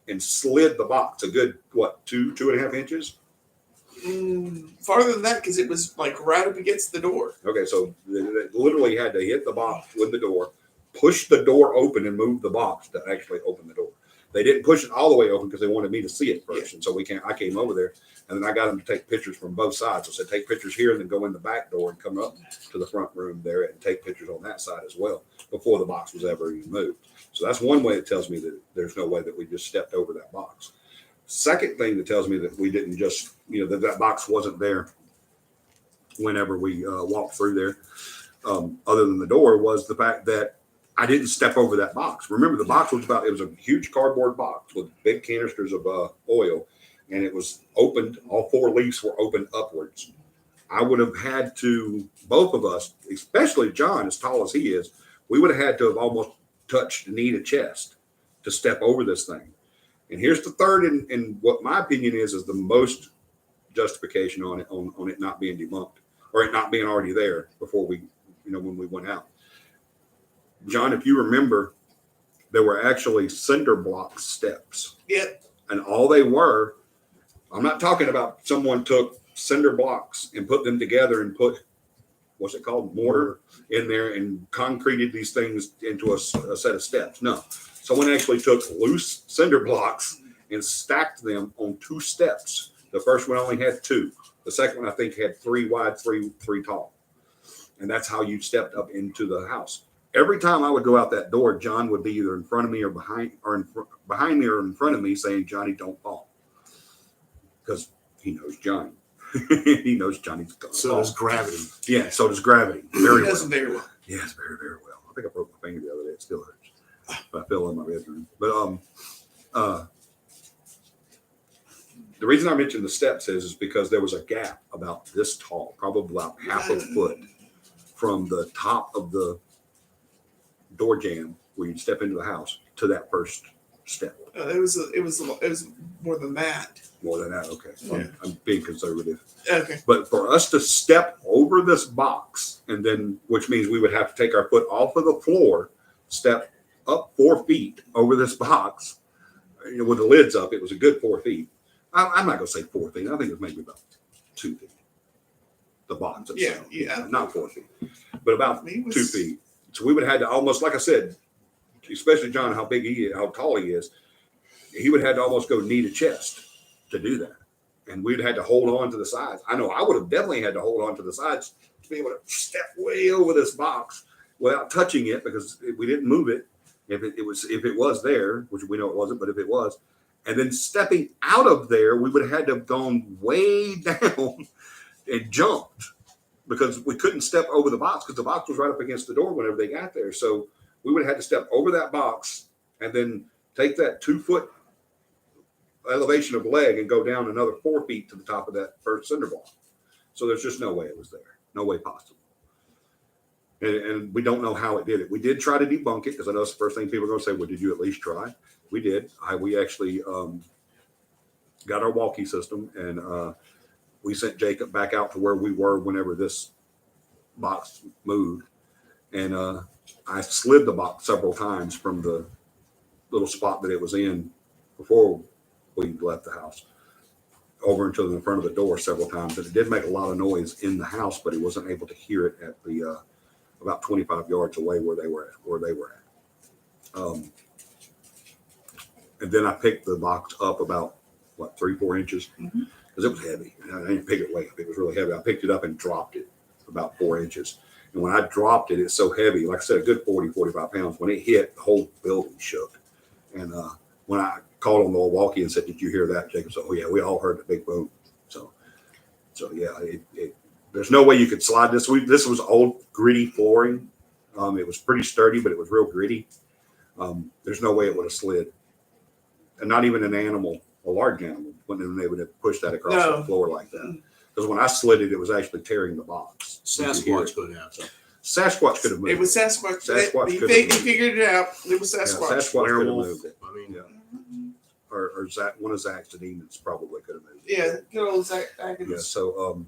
and slid the box a good, 2.5 inches? Farther than that, because it was like right up against the door. Okay, so they literally had to hit the box with the door, push the door open, and move the box to actually open the door. They didn't push it all the way open because they wanted me to see it first. Yeah. And so I came over there, and then I got them to take pictures from both sides. I said, take pictures here and then go in the back door and come up to the front room there and take pictures on that side as well before the box was ever even moved. So that's one way it tells me that there's no way that we just stepped over that box. Second thing that tells me that we didn't just, that box wasn't there whenever we walked through there, other than the door, was the fact that I didn't step over that box. Remember, the box it was a huge cardboard box with big canisters of oil, and it was opened. All 4 leaves were opened upwards. I would have had to, both of us, especially John, as tall as he is, we would have had to have almost touched knee to chest to step over this thing. And here's the third, and what my opinion is the most justification on it not being debunked, or it not being already there before we, when we went out. John, if you remember, there were actually cinder block steps. Yep. And all they were, I'm not talking about someone took cinder blocks and put them together and put, what's it called, mortar in there and concreted these things into a set of steps. No, someone actually took loose cinder blocks and stacked them on 2 steps. The first one only had 2. The second one, I think, had 3 wide, 3 tall. And that's how you stepped up into the house. Every time I would go out that door, John would be either in front of me or behind me or in front of me saying, "Johnny, don't fall." Because he knows Johnny. He knows Johnny's going to fall. So does gravity. Yeah, so does gravity. Very He well. does very well. Yes, very, very well. I think I broke my finger the other day. It still hurts. But I fell in my bedroom. But the reason I mentioned the steps is because there was a gap about this tall, probably about half a foot from the top of the door jamb where you'd step into the house to that first step. It was more than that. More than that, okay. Yeah. I'm being conservative. Okay. But for us to step over this box, and then, which means we would have to take our foot off of the floor, step up 4 feet over this box, with the lids up, it was a good 4 feet. I'm not going to say 4 feet. I think it was maybe about 2 feet. The box Yeah, itself. yeah. Not 4 feet, but about He was- 2 feet. So we would have had to almost, like I said, especially John, how big he is, how tall he is, he would have had to almost go knee to chest to do that. And we'd had to hold on to the sides. I know I would have definitely had to hold on to the sides to be able to step way over this box without touching it, because we didn't move it. If it was there, which we know it wasn't, but if it was, and then stepping out of there, we would have had to have gone way down and jumped, because we couldn't step over the box because the box was right up against the door whenever they got there. So we would have had to step over that box and then take that 2 foot elevation of leg and go down another 4 feet to the top of that first cinder block. So there's just no way it was there. No way possible. And we don't know how it did it. We did try to debunk it, because I know it's the first thing people are going to say, well, did you at least try? We did. We actually got our walkie system, and we sent Jacob back out to where we were whenever this box moved. And I slid the box several times from the little spot that it was in before we left the house over into the front of the door several times. And it did make a lot of noise in the house, but he wasn't able to hear it at the about 25 yards away where they were at. And then I picked the box up about 3-4 inches, because it was heavy. I didn't pick it way up. It was really heavy. I picked it up and dropped it about 4 inches. And when I dropped it, it's so heavy, like I said, a good 40-45 pounds. When it hit, the whole building shook. And when I called on the walkie and said, "Did you hear that?" Jacob said, "Oh yeah, we all heard the big boom." So yeah, there's no way you could slide this. This was old gritty flooring. It was pretty sturdy, but it was real gritty. There's no way it would have slid, and not even a large animal, wouldn't have been able to push that across the floor like that. Because when I slid it, it was actually tearing the box. Sasquatch could have. So. Sasquatch could have moved. It was Sasquatch. Sasquatch He could have moved. figured it out. It was Yeah, Sasquatch. Sasquatch could have Werewolf. moved it. I mean, Yeah. Or Zach, one of Zach's demons probably could have moved it. Yeah, good old Zach Yeah. Atkins. So,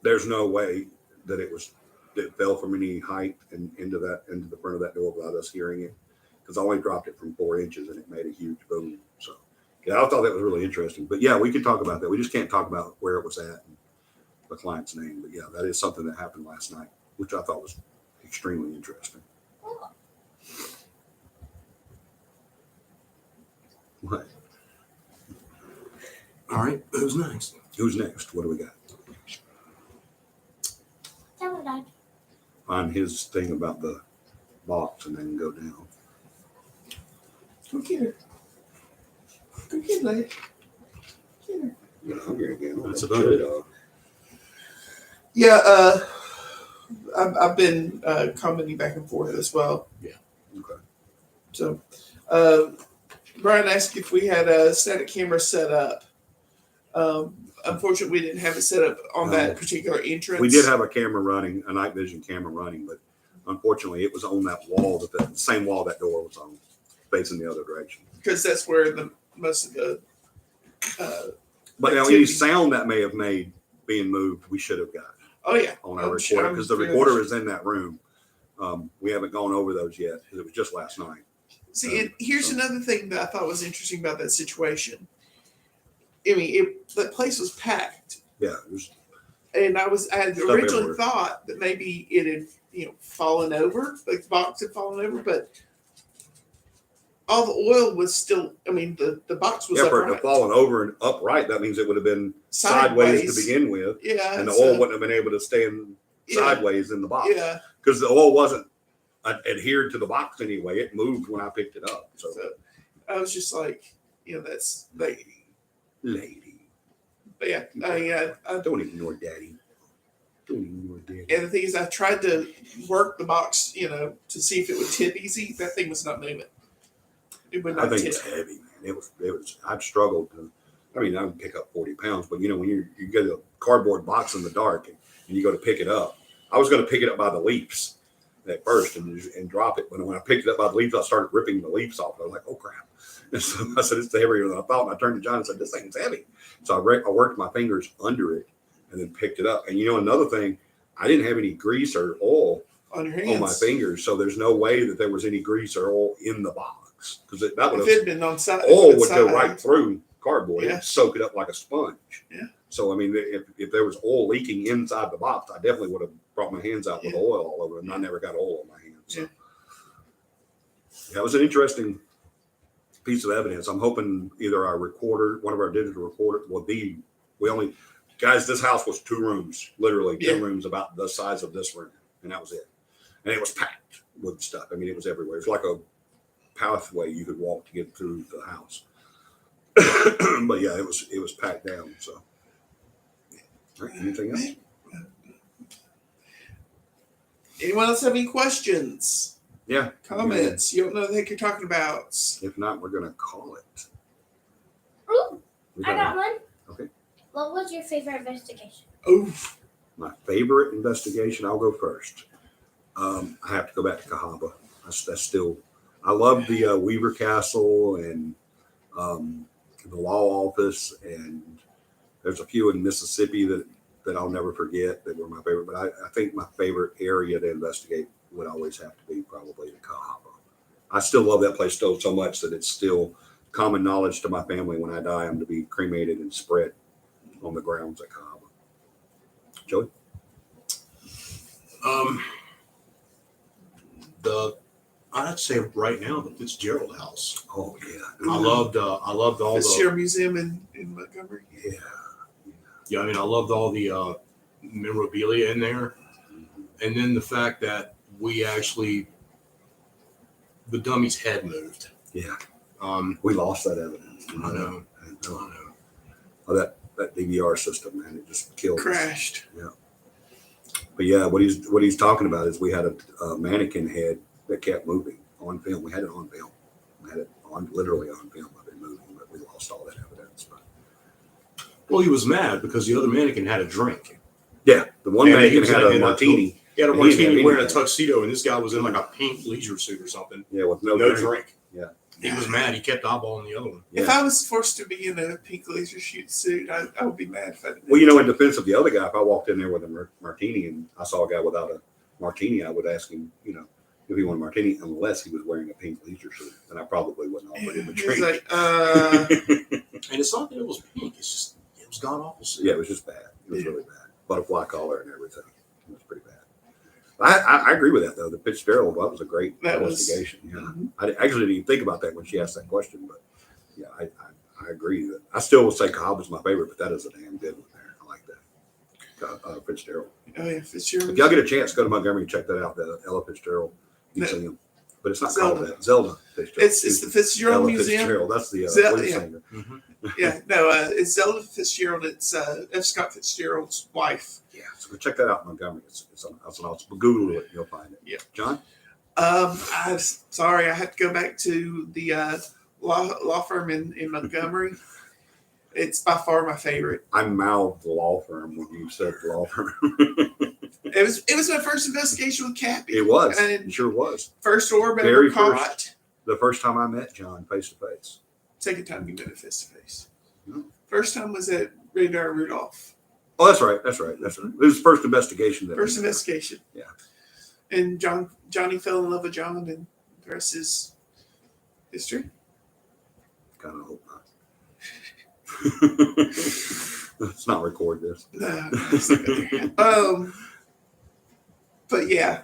there's no way that it fell from any height and into the front of that door without us hearing it, because I only dropped it from 4 inches and it made a huge boom. So, yeah, I thought that was really interesting. But yeah, we could talk about that. We just can't talk about where it was at and the client's name. But yeah, that is something that happened last night, which I thought was extremely interesting. What? all right, who's next? Who's next? What do we got? On his thing about the box and then go down. Go get her. Go get her, lady. Get her. Yeah, I'm gonna get That's about it. Yeah, I've been commenting back and forth as well. Okay. So, Brian asked if we had a static camera set up. Unfortunately, we didn't have it set up on that particular entrance. We did have a camera running, a night vision camera running, but unfortunately, it was on that wall, the same wall that door was on, facing the other direction. because that's where the most of the. But now, any sound that may have made being moved, we should have got Oh yeah, on our recorder, because the recorder is in that room. We haven't gone over those yet because it was just last night. See, here's another thing that I thought was interesting about that situation. I mean, the place was packed, Yeah, it was, and I had Stuff originally everywhere. thought that maybe it had fallen over, like the box had fallen over, but all the oil was still. I mean, the box was yeah, for it to upright. fallen over and upright, that means it would have been sideways to begin with, Yeah, and the so- oil wouldn't have been able to stand sideways in the box. Yeah, Because the oil wasn't adhered to the box anyway. It moved when I picked it up. So, so I was just like, that's lady. But yeah, I Don't ignore daddy. Don't ignore daddy. and the thing is, I tried to work the box, to see if it would tip easy. That thing was not moving. It would I not think tip. it's heavy, man. It was, I'd struggled to, I mean, I would pick up 40 pounds, but when you get a cardboard box in the dark and you go to pick it up, I was going to pick it up by the leaves at first and drop it. But when I picked it up by the leaves, I started ripping the leaves off. I was like, oh crap. And so I said, it's heavier than I thought. And I turned to John and said, this thing's heavy. So I worked my fingers under it and then picked it up. And another thing, I didn't have any grease or oil On your hands. on my fingers. So there's no way that there was any grease or oil in the box. Because that would If have, it had been on side, oil it would go side. right through cardboard. Yeah. It'd soak it up like a sponge. Yeah. So, I mean, if there was oil leaking inside the box, I definitely would have brought my hands out with Yeah. oil all over it, and I Yeah. never got oil on my hands. So. Yeah. Yeah, it was an interesting piece of evidence. I'm hoping either our recorder, one of our digital recorders, guys, this house was 2 rooms, literally 2 Yeah. rooms about the size of this room, and that was it. And it was packed with stuff. I mean, it was everywhere. It was like a pathway you could walk to get through the house. But yeah, it was packed down. So, all right, anything else? Anyone else have any questions? Yeah. Comments? You don't know what the heck you're talking about. If not, we're gonna call it. Ooh, We I got one. Okay. What was your favorite investigation? Oh, My favorite investigation. I'll go first. I have to go back to Cahaba. That's still. I love the Weaver Castle and the law office, and there's a few in Mississippi that I'll never forget that were my favorite. But I think my favorite area to investigate would always have to be probably the Cahaba. I still love that place still so much that it's still common knowledge to my family when I die I'm to be cremated and spread on the grounds at Cahaba. Joey? I'd say right now the Fitzgerald House. Oh yeah. I loved all the the Sierra Museum in Montgomery. Yeah. yeah. I mean, I loved all the memorabilia in there, and then the fact that the dummy's head moved. Yeah. Um, We lost that evidence. I know. Oh, that DVR system, man, it just killed us. Crashed. But yeah, what he's talking about is we had a mannequin head that kept moving on film. We had it on film. We had it literally on film of it moving, but we lost all that evidence. But Well, he was mad because the other mannequin had a drink. yeah, the one And he mannequin was had in a a martini. He had a He didn't martini have wearing a anything. tuxedo, and this guy was in like a pink leisure suit or something. Yeah, with No no drink. Yeah. He was mad. He kept eyeballing the other one. If Yeah. I was forced to be in a pink laser shoot suit, I would be mad if I didn't. Well, you know, in defense of the other guy, if I walked in there with a martini and I saw a guy without a martini, I would ask him, if he wanted a martini, unless he was wearing a pink leisure suit, and I probably wouldn't offer him a He's drink. like, And it's not that it was pink. It's just it was god awful. Yeah, it was just bad. It was really bad. Butterfly collar and everything. It was pretty bad. I agree with that though. The Fitzgerald, that was a great That was- investigation. Yeah, Mhm. I actually didn't even think about that when she asked that question, but yeah, I agree that I still would say Cahaba's my favorite, but that is a damn good one there. I like that. Fitzgerald. oh yeah, Fitzgerald. If y'all get a chance, go to Montgomery and check that out. The Ella Fitzgerald Museum, but it's not called Zelda. that. Zelda Fitzgerald. It's the Fitzgerald Ella Museum. Fitzgerald. That's the Zelda, blues yeah. singer. Yeah, no, it's Zelda Fitzgerald. It's F. Scott Fitzgerald's wife. Yeah, so go check that out in Montgomery. It's an awesome. Google it, you'll find it. Yeah. John. I'm sorry, I had to go back to the law firm in Montgomery. It's by far my favorite. I mouthed the law firm when you said the law firm. It was my first investigation with CAPI. It was. And It sure was. first orb Very ever caught. first. The first time I met John face to face. Second time we met it face to face. Hmm. First time was at Radar Rudolph. Oh, that's right. It was the first investigation. First investigation. Yeah. And Johnny fell in love with John, and the rest is history. Kind of hope not. Let's not record this. No, it's not good. But yeah,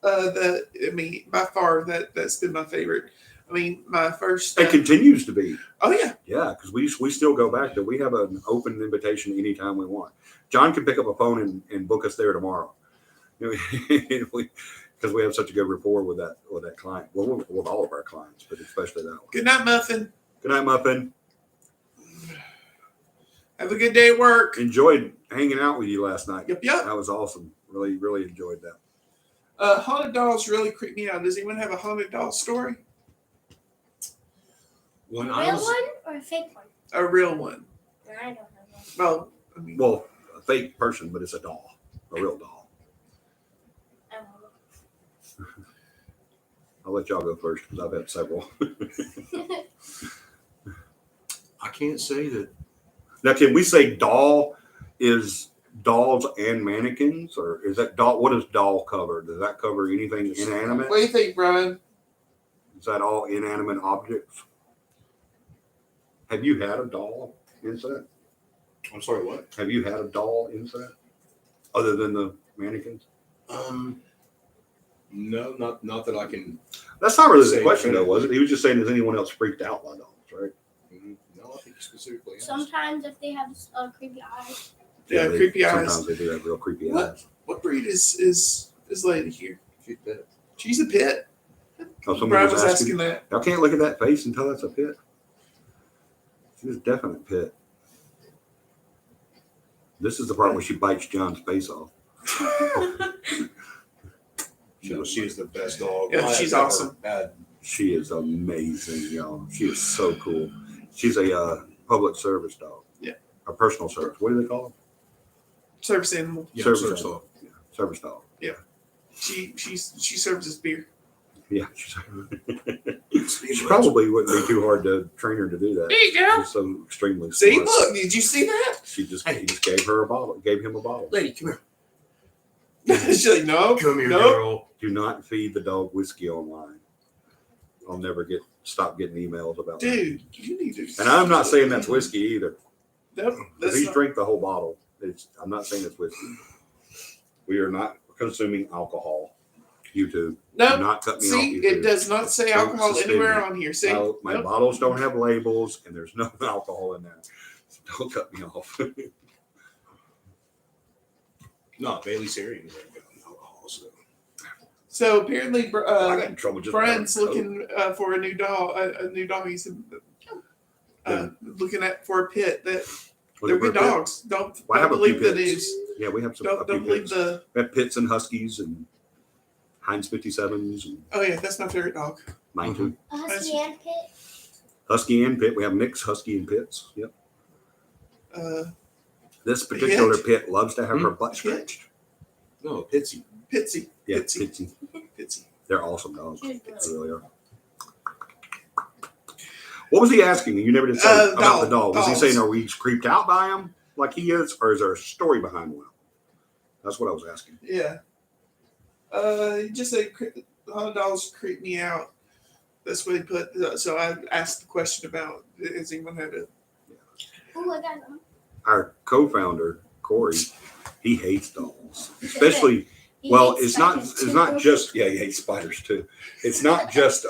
by far that's been my favorite. I mean, my first. It continues to be. Oh yeah, Yeah, because we still go back to. We have an open invitation anytime we want. John can pick up a phone and book us there tomorrow. Because we have such a good rapport with that client. Well, with all of our clients, but especially that one. good night, Muffin. Good night, Muffin. Have a good day at work. Enjoyed hanging out with you last night. Yep. That was awesome. Really, really enjoyed that. Haunted dolls really creep me out. Does anyone have a haunted doll story? When A I real was one or a fake one? A real one. I don't know one. Well, I mean, Well, a fake person, but it's a doll, a real doll. I don't know. I'll let y'all go first because I've had several. I can't say that. Now, can we say doll is dolls and mannequins, or is that doll? What does doll cover? Does that cover anything inanimate? what do you think, Brian? Is that all inanimate objects? Have you had a doll incident? I'm sorry, what? Have you had a doll incident other than the mannequins? No, not that I can. That's not really the Say question, though, definitively. was it? He was just saying, is anyone else freaked out by dolls, right? No, I think specifically. yes. Sometimes if they have creepy eyes. Yeah, they- creepy eyes. Sometimes they do have real creepy What? eyes. What breed is lady here? She's dead. She's a pit. Oh, someone Brian was was asking. asking that. Y'all can't look at that face and tell that's a pit. She's a definite pit. This is the part where she bites John's face off. She is the best dog. Yeah, I have she's ever awesome. had. She is amazing, y'all. She is so cool. She's a public service dog. Yeah. A personal service. What do they call them? Service animal. Yeah, Service service dog. dog. Yeah, service dog. She serves as beer. Yeah. She probably wouldn't be too hard to train her to do that. There you go. She's so extremely See, smart. look, did you see that? He just gave her a bottle, gave him a bottle. Lady, come here. She's like, no, Come here, no. girl. Do not feed the dog whiskey online. I'll never stop getting emails about that. Dude, you need to. And I'm not saying that's whiskey either. Nope, If that's he not- drank the whole bottle, I'm not saying it's whiskey. We are not consuming alcohol. YouTube, do Nope. not cut me off. See, YouTube. it does not say Don't alcohol suspend anywhere me. on here. See, My Nope. bottles don't have labels, and there's no alcohol in there. So don't cut me off. No, Bailey's area ain't got alcohol. So apparently, I got in trouble just Brian's for- looking for a new dog. A new dog. He's looking for a pit. That Was they're it for a good pit? dogs. Don't Well, I have a believe few the pits. news. Yeah, we have some. Don't believe pits. the. We have pits and huskies and Heinz 57s and Oh yeah, that's my favorite dog. mine too. A husky and pit. Husky and pit. We have mixed husky and pits. Yep. This particular pit loves to have her butt stretched. No, Pitsy. Pitsy. Yeah, Pitsy. pitsy. Pitsy. They're awesome dogs. She's They really- really are. What was he asking? You never did say about the dog. Was he dogs. saying, are we creeped out by him like he is, or is there a story behind one? That's what I was asking. Yeah. He just said a lot of dogs creep me out. That's what he put. So I asked the question about has anyone had a. Oh, I got one. Our co-founder Corey, he hates dogs, especially. He Well, hates it's not. spiders, It's too. not just. Yeah, he hates spiders too. It's not just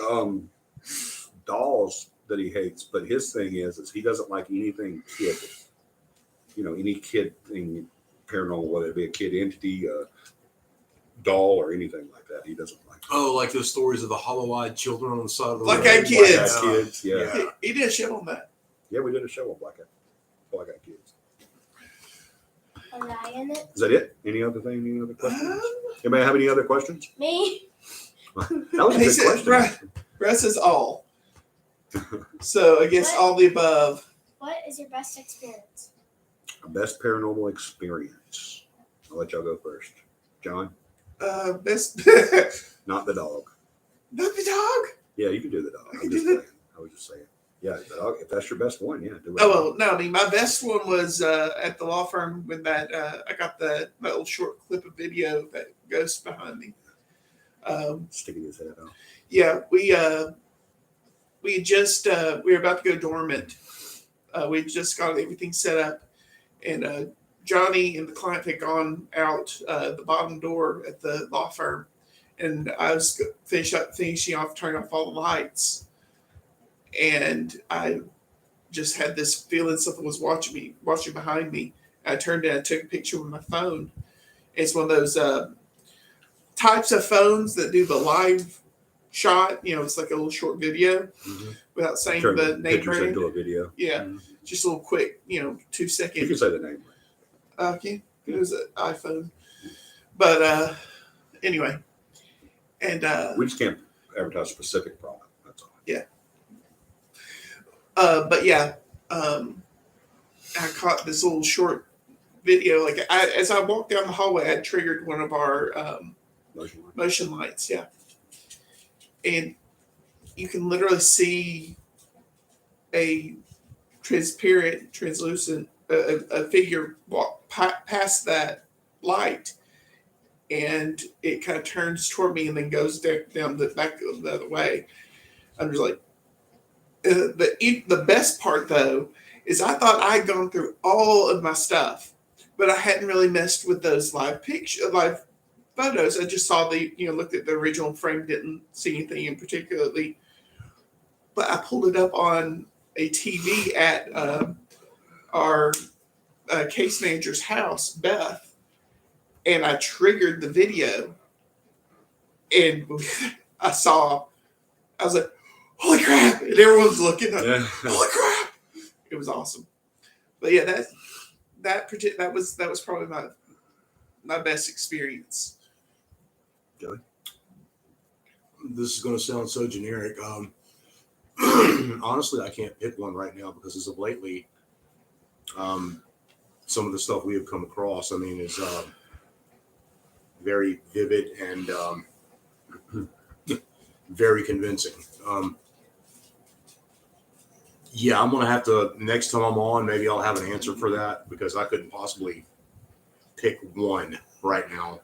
dolls that he hates, but his thing is he doesn't like anything kid. You know, any kid thing paranormal, whether it be a kid entity, a doll, or anything like that. He doesn't like. Oh, like those stories of the hollow-eyed children on the side of the Black road. Eyed Kids. Black-eyed kids. Yeah. He did a show on that. Yeah, we did a show on Black-eyed kids. A guy in it. Is that it? Any other thing? Any other questions? Um, Anybody have any other questions? Me. That was a He good said, question. right. Brett says all. So I guess What? all the above. What is your best experience? Our best paranormal experience. I'll let y'all go first. John, Best. not the dog. Not the dog. Yeah, you can do the dog. I I'm can just do that. saying. I was just saying. Yeah, the dog. If that's your best one, yeah, do it. Oh well, no. I mean, my best one was at the law firm when that I got that little short clip of video that ghost behind me. Sticking his head out. Yeah, we had just we were about to go dormant. We had just got everything set up, and Johnny and the client had gone out the bottom door at the law firm, and I was finishing off turning off all the lights, and I just had this feeling something was watching behind me. I turned and I took a picture with my phone. It's one of those types of phones that do the live shot. You know, it's like a little short video without saying Turn the name pictures brand. into a video. Yeah, Mhm. just a little quick, 2 You second. can say the name. Okay, it was an iPhone, but anyway, and We just can't advertise a specific product. That's all. but yeah, I caught this little short video. Like as I walked down the hallway, I triggered one of our Motion line. motion lights. Yeah, and you can literally see a translucent, a figure walk past that light, and it kind of turns toward me and then goes down the back the other way. I'm just like, The best part though is I thought I had gone through all of my stuff, but I hadn't really messed with those live photos. I just saw looked at the original frame, didn't see anything in particularly. But I pulled it up on a TV at our case manager's house, Beth, and I triggered the video, and I was like, "Holy crap!" And everyone's looking. Yeah. Holy crap! It was awesome. But yeah, that was probably my best experience. This is going to sound so generic. Honestly, I can't pick one right now because as of lately, some of the stuff we have come across, I mean, is very vivid and very convincing. Yeah, I'm going to have to, next time I'm on, maybe I'll have an answer for that because I couldn't possibly pick one right now.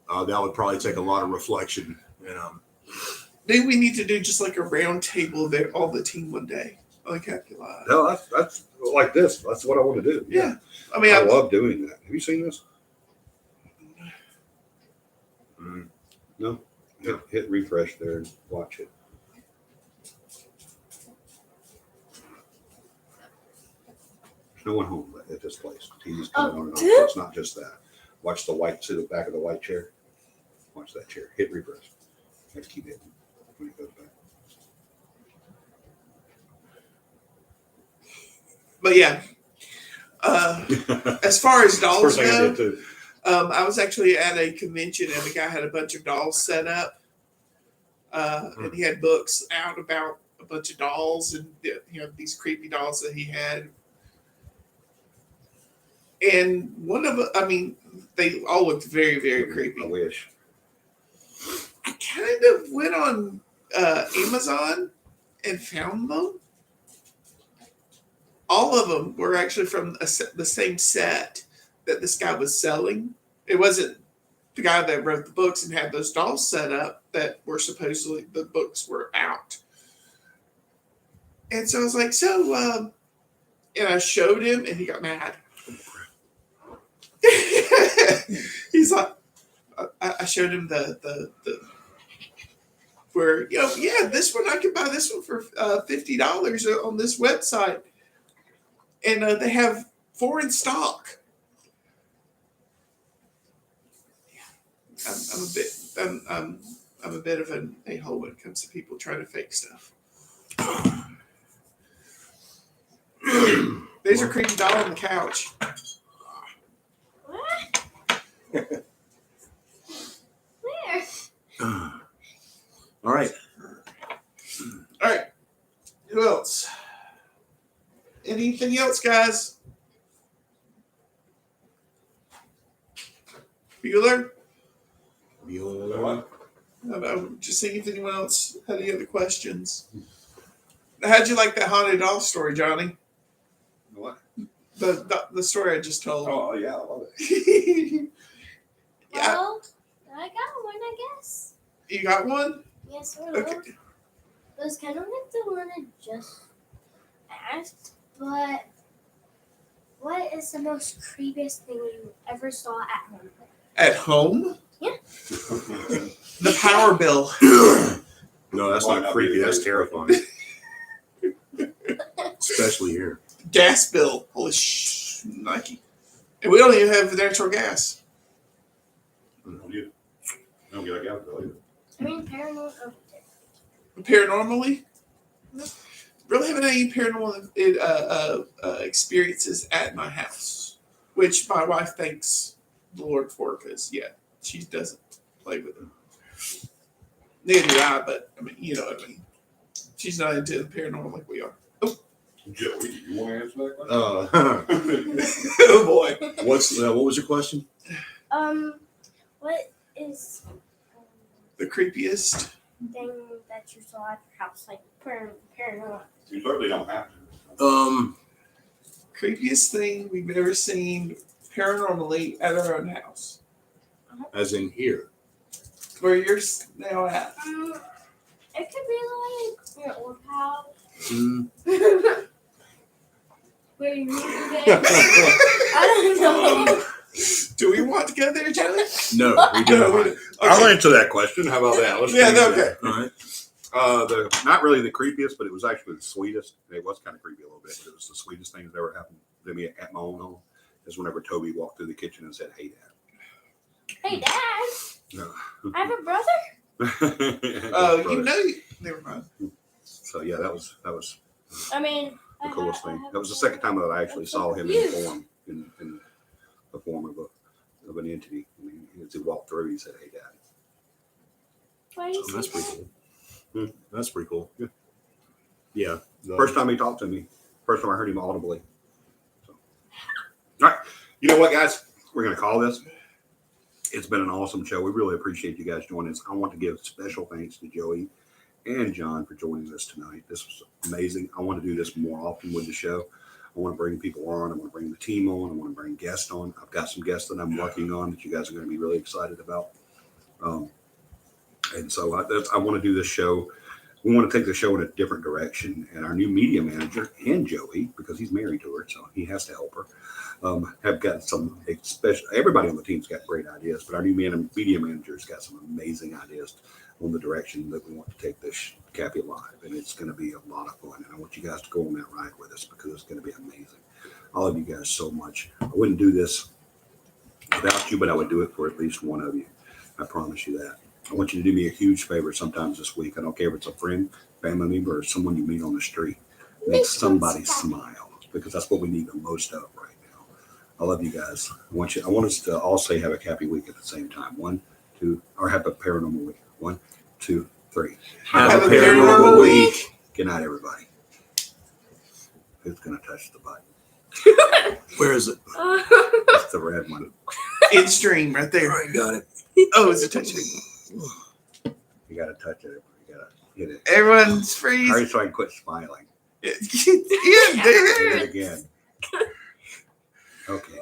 That would probably take a lot of reflection. Maybe we need to do just like a round table of all the team one day on CAPI Live. No, that's like this. That's what I want to do. Yeah. I mean, I love doing that. Have you seen this? No. Hit refresh there and watch it. There's no one home at this place. TV's coming on and off. So it's not just that. Watch the back of the white chair. Watch that chair. Hit refresh. Let's keep hitting when it goes back. But yeah, as far as dolls First thing I go, did too. I was actually at a convention and the guy had a bunch of dolls set up, and he had books out about a bunch of dolls and these creepy dolls that he had. And one of them, I mean, they all looked very, very creepy. I wish. I kind of went on Amazon and found them. All of them were actually from the same set that this guy was selling. It wasn't the guy that wrote the books and had those dolls set up that were supposedly the books were out. And so I was like, and I showed him and he got mad. He's like, I showed him the where this one I could buy this one for $50 on this website, and they have 4 in stock. I'm a bit of an a-hole when it comes to people trying to fake stuff. There's a creepy doll on the couch. Where? All right. All right. Who else? Anything else, guys? Bueller? Just seeing if anyone else had any other questions. How'd you like that haunted doll story, Johnny? What? The story I just told. Oh yeah, I love it. Yeah. Well, I got one, I guess. You got one? Yes, sort of. Okay. It was kind of like the one I just asked, but what is the most creepiest thing you ever saw at home? At home? Yeah. The power bill. No, that's Why not not creepy. be That's terrifying. Especially here. Gas bill. Holy Nike. And we don't even have natural gas. You don't get a gas bill either. I mean, paranormal. Paranormally? Really haven't had any paranormal experiences at my house, which my wife thanks the Lord for, because she doesn't play with them. Neither do I, but I mean, you know what I mean. She's not into the paranormal like we are. Joey, you want to answer that question? Oh boy. What was your question? What is The creepiest. thing that you saw at your house, like paranormal? You certainly don't have to. Creepiest thing we've ever seen paranormally at our own house. As in here. Where you're now at. It could be like your old house, Mm. Where you moving? I don't know. Do we want to go there, Joey? No, we do No, we not. don't. I'll Okay. answer that question. How about that? Let's Yeah, change okay. that. All right. Not really the creepiest, but it was actually the sweetest. It was kind of creepy a little bit, but it was the sweetest thing that ever happened to me at my own home. Is whenever Toby walked through the kitchen and said, "Hey, Dad." Hey, Dad. No. I have a brother. Oh, you know. Never mind. So yeah, that was I mean, the I coolest have- I thing. have That was a the second time brother. that I actually I'm so saw him confused. in the form of an entity. I mean, as he walked through, he said, "Hey, Dad." Why you So that's say pretty that? cool. That's pretty cool. Yeah. First time he talked to me. First time I heard him audibly. So. All right. You know what, guys? We're going to call this. It's been an awesome show. We really appreciate you guys joining us. I want to give special thanks to Joey and John for joining us tonight. This was amazing. I want to do this more often with the show. I want to bring people on. I want to bring the team on. I want to bring guests on. I've got some guests that I'm working on that you guys are going to be really excited about. And so I want to do this show. We want to take the show in a different direction. And our new media manager and Joey, because he's married to her, so he has to help her, have got some, especially everybody on the team's got great ideas, but our new media manager's got some amazing ideas on the direction that we want to take this CAPI live. And it's going to be a lot of fun. And I want you guys to go on that ride with us because it's going to be amazing. I love you guys so much. I wouldn't do this without you, but I would do it for at least one of you. I promise you that. I want you to do me a huge favor sometimes this week. I don't care if it's a friend, family member, or someone you meet on the street. Make somebody smile because that's what we need the most of right now. I love you guys. I want us to all say have a happy week at the same time. 1, 2, or have a paranormal week. 1, 2, 3. Have a paranormal week. Good night, everybody. Who's gonna touch the button? Where is it? It's the red one. It's Dream right there. I got it. Oh, it's a touch. You gotta touch it. You gotta hit it. Everyone's freeze. Hurry so I can quit smiling. Yeah, Hit it again. Okay.